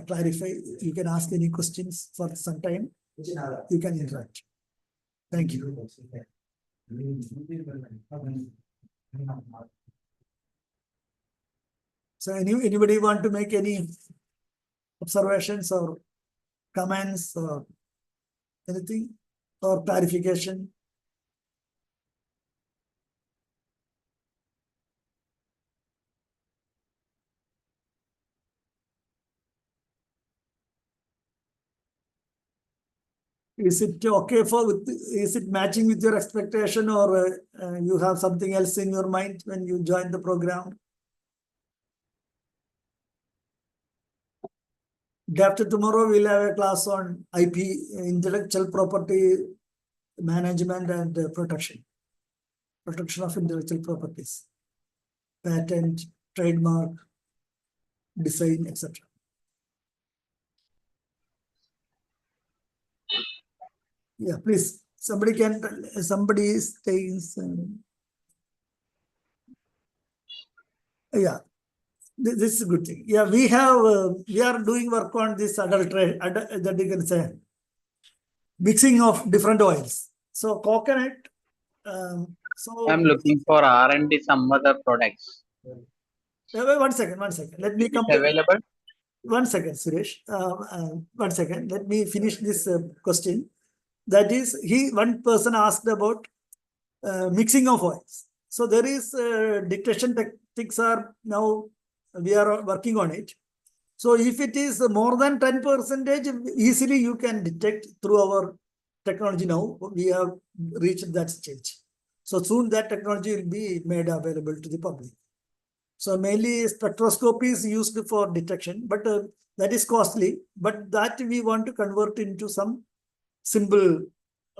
clarify. You can ask any questions for some time. You can interact. Thank you. So anybody want to make any observations or comments or anything or clarification? Is it okay is it matching with your expectation, or you have something else in your mind when you join the program? Day after tomorrow, we'll have a class on IP, intellectual property management and protection of intellectual properties, patent, trademark, design, etc. Yeah, please. Somebody is saying, yeah, this is a good thing. Yeah, we are doing work on this that you can say, mixing of different oils. So coconut. I'm looking for R&D some other products. One second. Let me Is it complete. available? 1 second, Suresh. 1 second. Let me finish this question. That is, one person asked about mixing of oils. So there is detection techniques are now we are working on it. So if it is more than 10%, easily you can detect through our technology now. We have reached that stage. So soon that technology will be made available to the public. So mainly spectroscopy is used for detection, but that is costly. But that we want to convert into some simple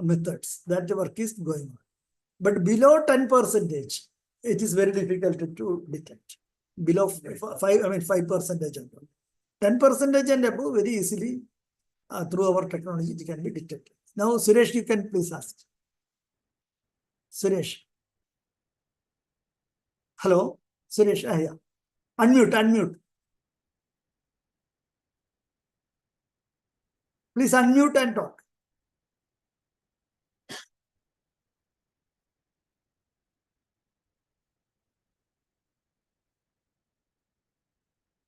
methods. That work is going on. But below 10%, it is very difficult to detect. Below 5%. 10% and above, very easily through our technology, it can be detected. Now, Suresh, you can please ask. Suresh. Hello, Suresh. Yeah. Unmute. Please unmute and talk.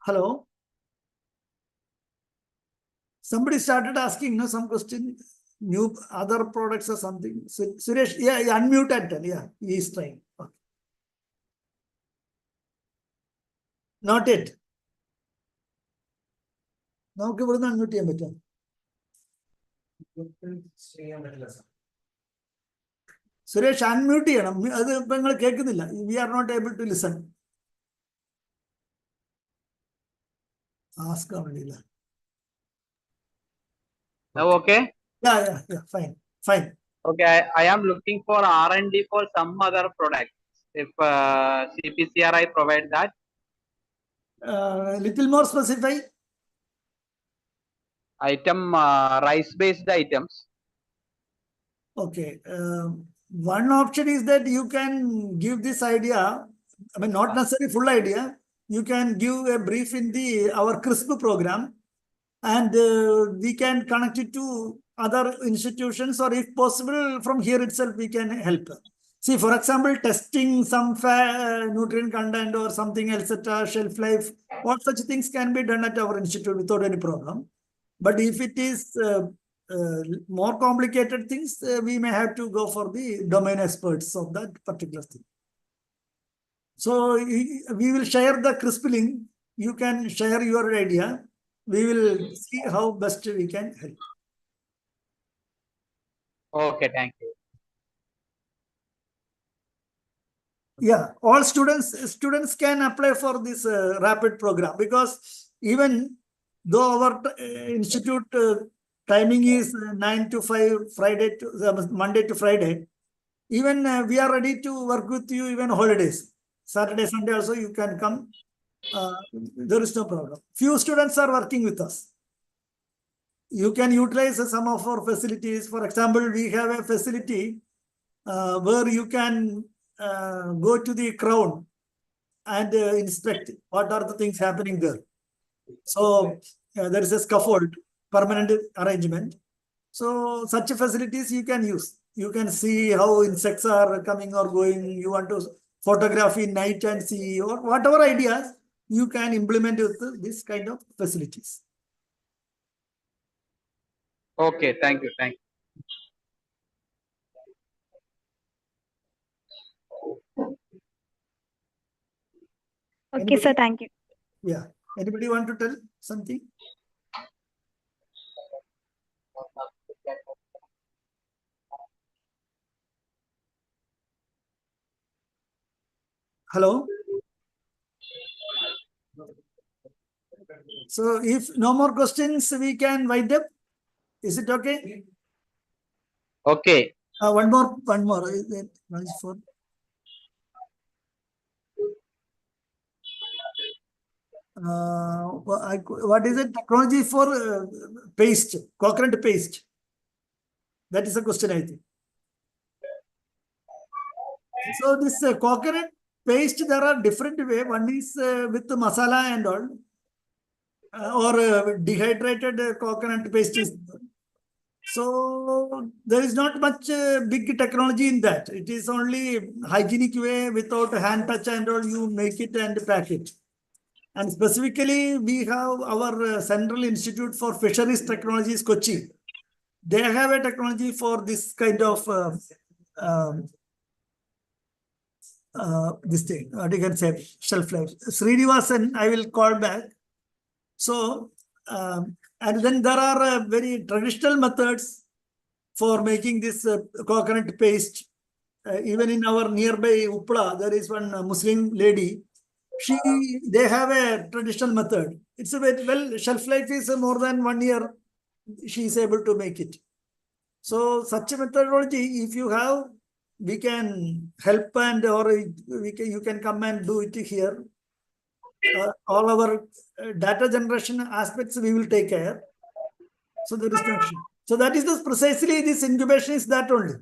Hello. Somebody started asking some question, new other products or something. Suresh, yeah, unmute and tell. Yeah, he is trying. Okay. Not it. Now, unmute ചെയ്യാൻ പറ്റും. Suresh, unmute ചെയ്യണം. അത് ഇപ്പൊ നിങ്ങൾ കേൾക്കുന്നില്ല. We are not able to listen. Ask only. Now okay? Yeah, fine. Okay, I am looking for R&D for some other products. If CPCRI provide that. Little more specify. Item rice-based items. Okay. One option is that you can give this idea. I mean, not necessarily full idea. You can give a brief in our CRISP program, and we can connect it to other institutions, or if possible, from here itself, we can help. See, for example, testing some nutrient content or something else, shelf life, all such things can be done at our institute without any problem. But if it is more complicated things, we may have to go for the domain experts of that particular thing. So we will share the CRISP link you can share your idea. We will see how best we can help. Okay, thank you. Yeah, all students can apply for this rapid program, because even though our institute timing is 9 to 5, Friday to Monday to Friday, even we are ready to work with you even holidays. Saturday, Sunday also you can come. There is no problem. Few students are working with us. You can utilize some of our facilities. For example, we have a facility where you can go to the crown and inspect what are the things happening there. So there is a scaffold, permanent arrangement. So such facilities you can use. You can see how insects are coming or going. You want to photograph in night and see, or whatever ideas you can implement with this kind of facilities. Okay, thank you, thank you. Okay, sir. Anybody? Thank you. Yeah. Anybody want to tell something? Hello? So if no more questions, we can wind up. Is it okay? Okay, One more. Is it one is for? What is it? Technology for paste, coconut paste. That is the question, I think. So this coconut paste, there are different way. One is with the masala and all, or dehydrated coconut paste is. So there is not much big technology in that. It is only hygienic way, without hand touch and all. You make it and pack it. And specifically, we have our Central Institute for Fisheries Technologies, Kochi. They have a technology for this kind of um, this thing. What you can say, shelf life. Srinivasan, I will call back. So, and then there are very traditional methods for making this coconut paste. Even in our nearby Uppala, there is one Muslim lady. They have a traditional method. It's a bit, well, shelf life is more than 1 year. She is able to make it. So such a methodology, if you have, we can help, and or you can come and do it here. All our data generation aspects we will take care. So there is no issue. So that is precisely this incubation is that only.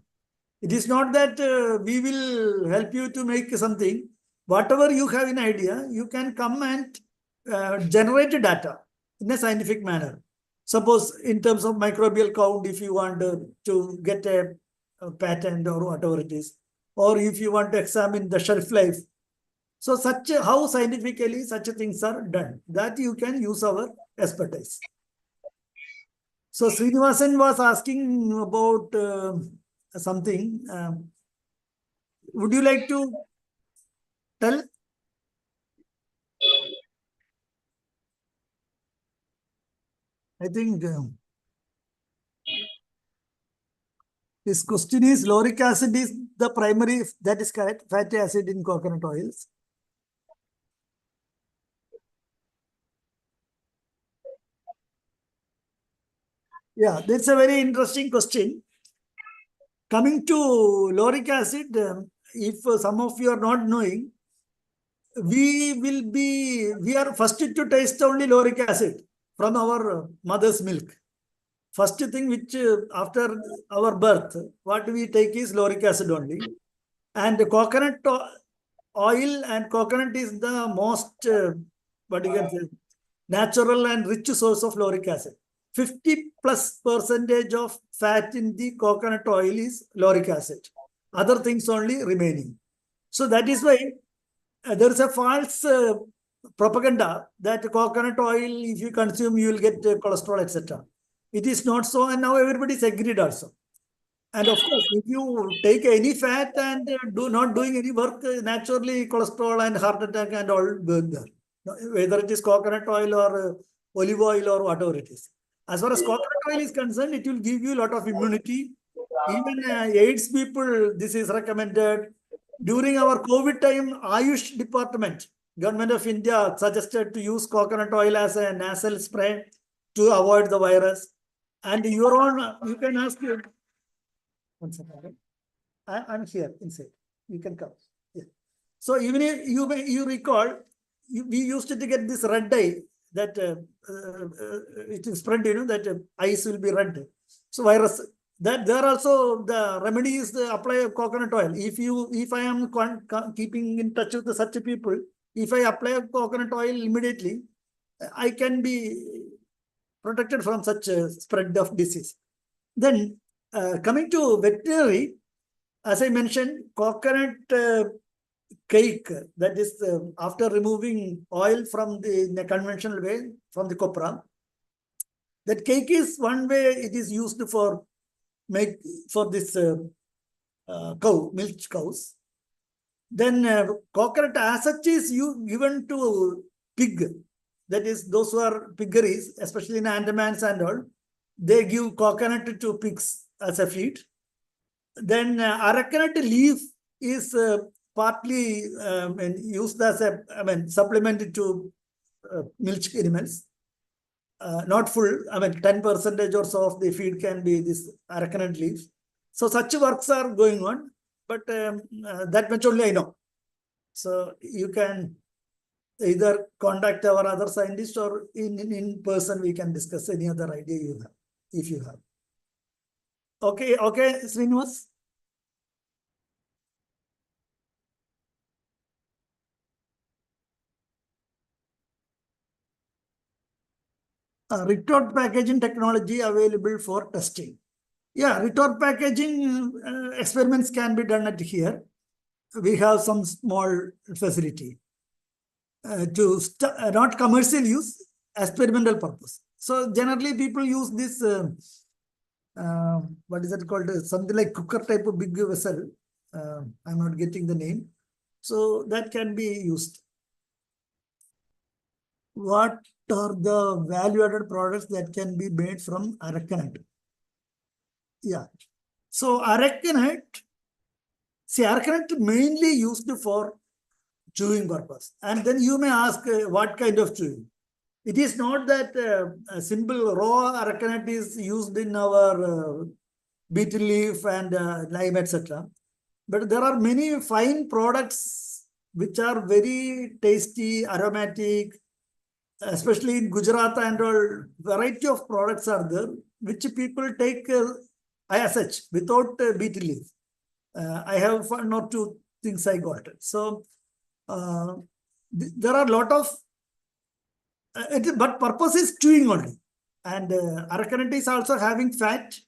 It is not that we will help you to make something. Whatever you have an idea, you can come and generate data in a scientific manner. Suppose in terms of microbial count, if you want to get a patent or whatever it is, or if you want to examine the shelf life. So how scientifically such things are done, that you can use our expertise. So Srinivasan was asking about something. Would you like to tell? I think this question is lauric acid is the primary, that is correct, fatty acid in coconut oils. Yeah, that's a very interesting question. Coming to lauric acid, if some of you are not knowing, we are first to taste only lauric acid from our mother's milk. First thing which after our birth, what we take is lauric acid only. And coconut oil and coconut is the most, what you can say, natural and rich source of lauric acid. 50+% of fat in the coconut oil is lauric acid. Other things only remaining. So that is why there is a false propaganda that coconut oil, if you consume, you will get cholesterol, etc. It is not so, and now everybody is agreed also. And of course, if you take any fat and do not doing any work, naturally cholesterol and heart attack and all go there. whether it is coconut oil or olive oil or whatever it is. As far as coconut oil is concerned, it will give you a lot of immunity. Even AIDS people, this is recommended. During our COVID time, Ayush department, Government of India suggested to use coconut oil as a nasal spray to avoid the virus. And your own, you can ask your, one second. I'm here inside. You can come. Yeah. So even if you recall, we used to get this red dye that it is spread, that eyes will be red. So virus, that there also the remedy is the apply of coconut oil. If I am keeping in touch with such people, if I apply coconut oil immediately, I can be protected from such a spread of disease. Then coming to veterinary, as I mentioned, coconut cake, that is after removing oil from in a conventional way from the copra, that cake is one way it is used for this cow, milk cows. Then coconut as such is given to pig, that is those who are piggeries, especially in Andamans and all, they give coconut to pigs as a feed. Then arecanut leaf is partly used as a supplement to milk animals. Not full, 10% or so of the feed can be this arecanut leaf. So such works are going on, but that much only I know. So you can either contact our other scientists or in person we can discuss any other idea you have, if you have. Okay, Srinivas. Retort packaging technology available for testing. Yeah, retort packaging experiments can be done at here. We have some small facility to not commercial use, experimental purpose. So generally people use this, what is it called? Something like cooker type of big vessel. I'm not getting the name. So that can be used. What are the value-added products that can be made from arecanut? Yeah. So arecanut, see, arecanut mainly used for chewing purpose. And then you may ask what kind of chewing? It is not that a simple raw arecanut is used in our betel leaf and lime, etc. But there are many fine products which are very tasty, aromatic, especially in Gujarat and all, variety of products are there, which people take as such, without betel leaf. I have one or two things I got. So there are a lot of, but purpose is chewing only. And arecanut is also having fat,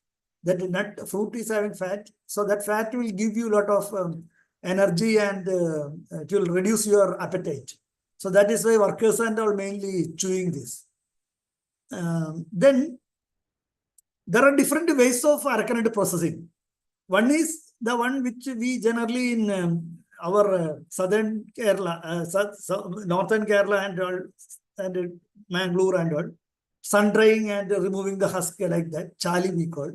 that nut fruit is having fat. So that fat will give you a lot of energy and it will reduce your appetite. So that is why workers and all mainly chewing this. Then there are different ways of arecanut processing. One is the one which we generally in our southern Kerala, northern Kerala and all, and Mangalore and all, sun drying and removing the husk like that, chali we call.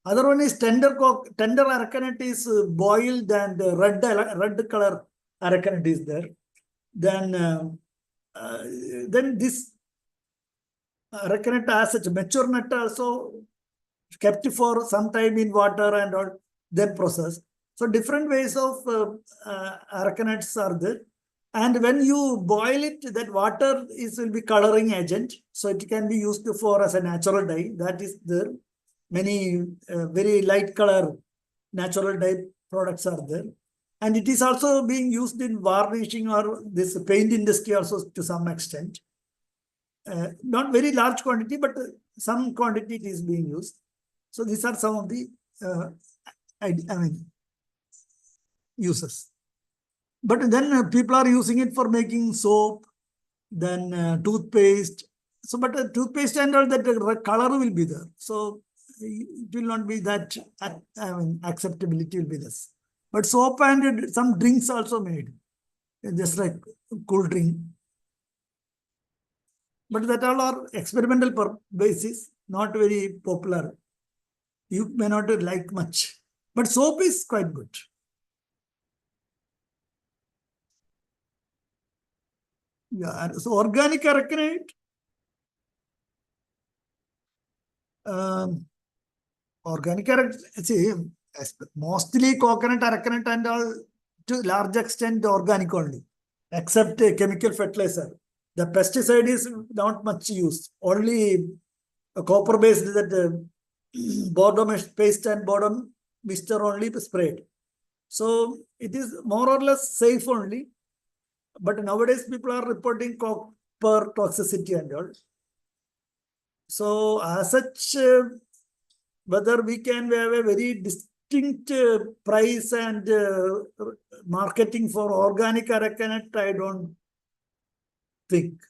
Other one is tender arecanut is boiled and red color arecanut is there. Then this arecanut as such, mature nut also kept for some time in water and all, then processed. So different ways of arecanuts are there. And when you boil it, that water will be coloring agent. So it can be used for as a natural dye. That is there. Many very light color natural dye products are there. And it is also being used in varnishing or this paint industry also to some extent. Not very large quantity, but some quantity it is being used. So these are some of the uses. But then people are using it for making soap, then toothpaste. So, but toothpaste and all that color will be there. So it will not be that, acceptability will be less. But soap and some drinks also made, just like cool drink. But that all are experimental basis, not very popular. You may not like much. But soap is quite good. Yeah, so organic aracanite, organic aracanite, see, mostly coconut, aracanite and all to large extent organic only, except chemical fertilizer. The pesticide is not much used, only a copper based that bottom paste and bottom mixture only sprayed. So it is more or less safe only. But nowadays people are reporting copper toxicity and all. So as such, whether we can have a very distinct price and marketing for organic aracanite, I don't think.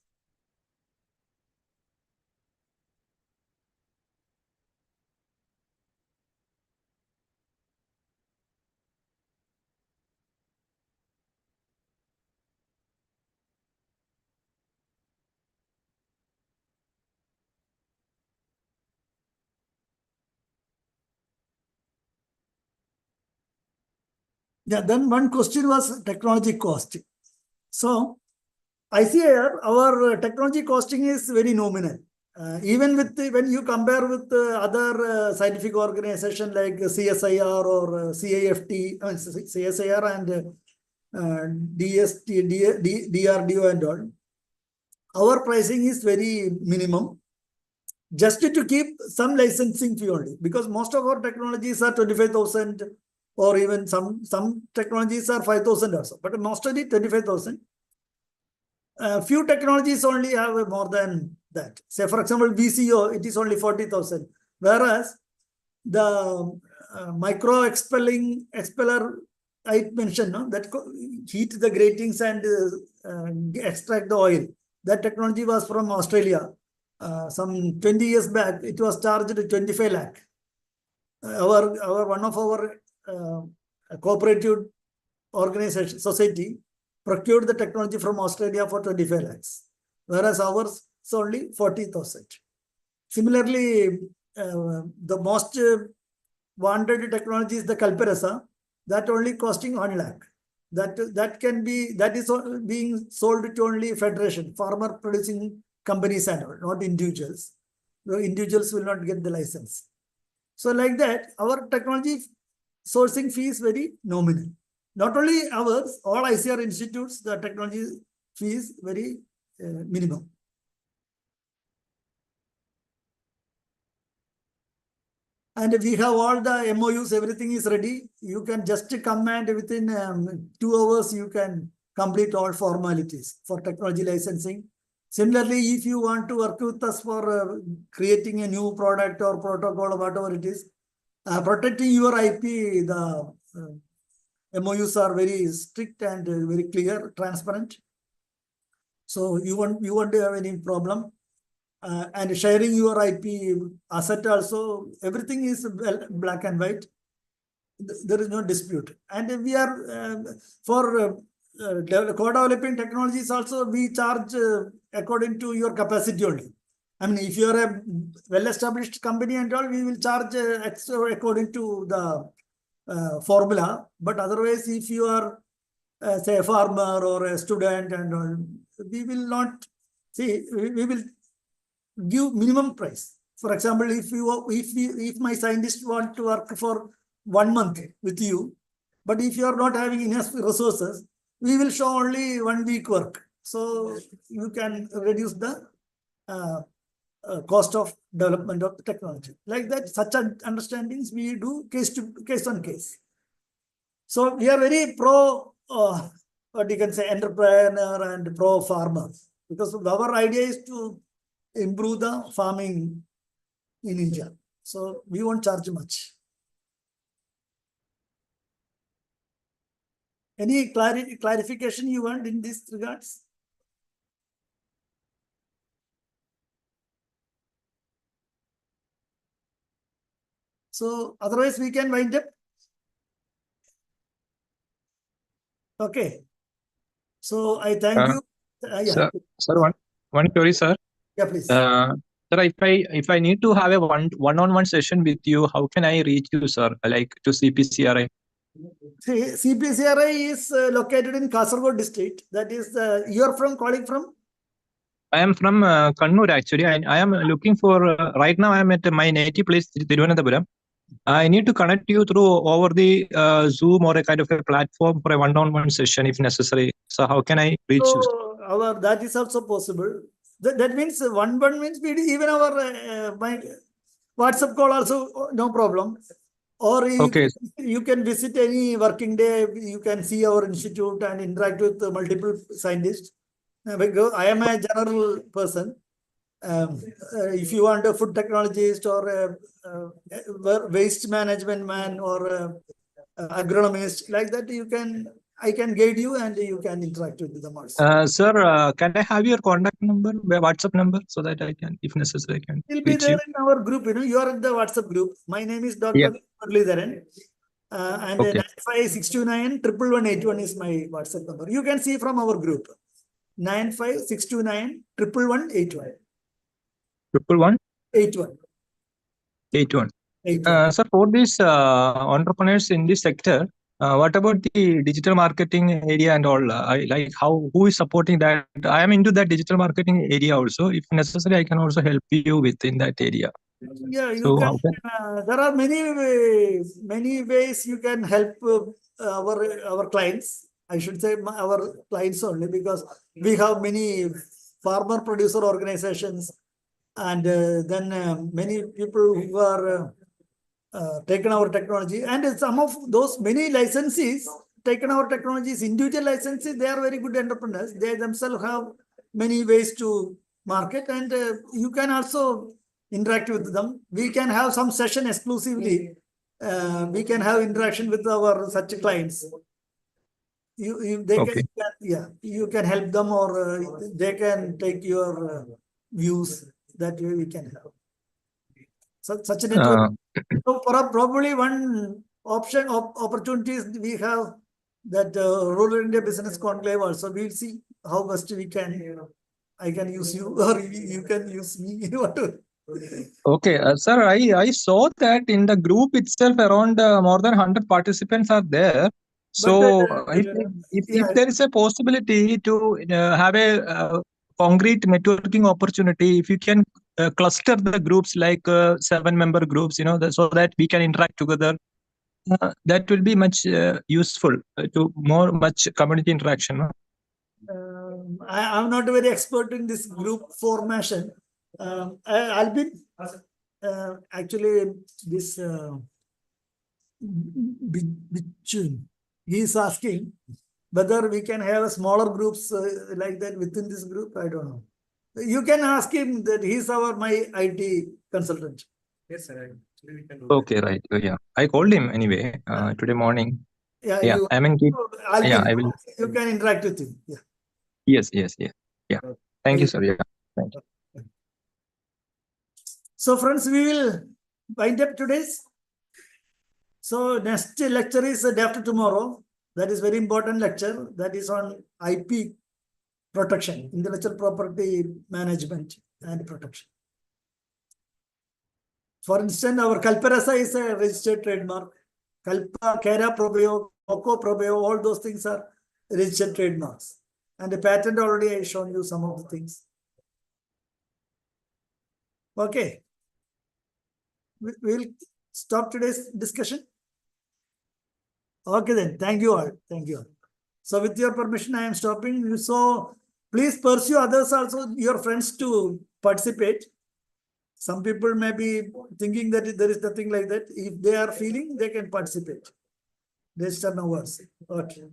Yeah, then one question was technology cost. So I see here our technology costing is very nominal. Even with when you compare with other scientific organization like CSIR or CAFT, CSIR and DST, DRDO and all, our pricing is very minimum, just to keep some licensing fee only, because most of our technologies are 25,000 or even some technologies are 5,000 also, but mostly 25,000. Few technologies only have more than that. Say, for example, VCO, it is only 40,000. Whereas the micro expeller, I mentioned, no, that heat the gratings and extract the oil. That technology was from Australia. Some 20 years back, it was charged 25 lakh. One of our cooperative organization, society, procured the technology from Australia for 25 lakhs, whereas ours is only 40,000. Similarly, the most wanted technology is the Kalpa, that only costing 1 lakh. That is being sold to only federation, farmer producing companies and all, not individuals. The individuals will not get the license. So like that, our technology sourcing fee is very nominal. Not only ours, all ICR institutes, the technology fee is very minimum. And we have all the MOUs, everything is ready. You can just come and within 2 hours, you can complete all formalities for technology licensing. Similarly, if you want to work with us for creating a new product or protocol or whatever it is, protecting your IP, the MOUs are very strict and very clear, transparent. So you won't have any problem. And sharing your IP asset also, everything is black and white. There is no dispute. And we are for co-developing technologies also, we charge according to your capacity only. I mean, if you are a well-established company and all, we will charge extra according to the formula. But otherwise, if you are say a farmer or a student and all, we will not see. We will give minimum price. For example, if my scientists want to work for 1 month with you, but if you are not having enough resources, we will show only 1 week work. So you can reduce the cost of development of the technology. Like that, such understandings we do case on case. So we are very pro, what you can say, entrepreneur and pro farmer, because our idea is to improve the farming in India. So we won't charge much. Any clarification you want in this regards? So otherwise we can wind up. Okay. So I thank you. Yeah. Sir, one query, sir. Yeah, please. Sir, if I need to have a one-on-one session with you, how can I reach you, sir? Like to CPCRI? See, CPCRI is located in Kasaragod district. That is, you are calling from? I am from Kannur actually. I am looking for right now. I am at my native place, Thiruvananthapuram. I need to connect you through over the Zoom or a kind of a platform for a one-on-one session if necessary. So how can I reach you? So that is also possible. That means one means even our my WhatsApp call also no problem. Or Okay. you can visit any working day. You can see our institute and interact with multiple scientists. Because I am a general person. If you want a food technologist or a waste management man or agronomist like that, I can guide you and you can interact with them also. Sir, can I have your contact number, WhatsApp number, so that I can, if necessary, I can It will be reach there you? in our group. You are in the WhatsApp group. My name is Yeah. Dr. Muralidharan. And Okay. 95629 11181 is my WhatsApp number. You can see from our group. 95629 11181. 111 81. 81. 81. Sir, for these entrepreneurs in this sector, what about the digital marketing area and all? Who is supporting that? I am into that digital marketing area also. If necessary, I can also help you within that area. Yeah, you So can. how can There are many ways you can help our clients. I should say our clients only, because we have many farmer producer organizations, and then many people who are taken our technology, and some of those many licensees taken our technologies, individual licensees, they are very good entrepreneurs. They themselves have many ways to market, and you can also interact with them. We can have some session exclusively. We can have interaction with our such clients. They Okay. you can help them, or they can take your views. That way we can have such a network. So probably one opportunities we have, that rural India business conclave also. We'll see how best we can. I can use you, or you can use me. Whatever. Okay, sir, I saw that in the group itself around more than 100 participants are there. So if there is a possibility to have a concrete networking opportunity, if you can cluster the groups like 7-member groups, so that we can interact together, that will be much useful to much community interaction. No? I'm not very expert in this group formation. I'll be actually this he is asking whether we can have smaller groups like that within this group. I don't know. You can ask him that he's my IT consultant. Yes, sir. Actually, we can do Okay, right. Yeah, I called him anyway today morning. Yeah, Yeah, I mean, I will. You can interact with him. Yeah. Yes. Thank you, sir. Yeah, thank you. So, friends, we will wind up today's. So, next lecture is the day after tomorrow. That is very important lecture. That is on IP protection, intellectual property management and protection. For instance, our Kalpa is a registered trademark. Kalpa, Kera Probio, Coco Probio, all those things are registered trademarks. And the patent already I shown you some of the things. Okay. We'll stop today's discussion. Okay then. Thank you all. Thank you all. So with your permission, I am stopping. So please pursue others also, your friends, to participate. Some people may be thinking that there is nothing like that. If they are feeling, they can participate. Rest are no worse. Okay.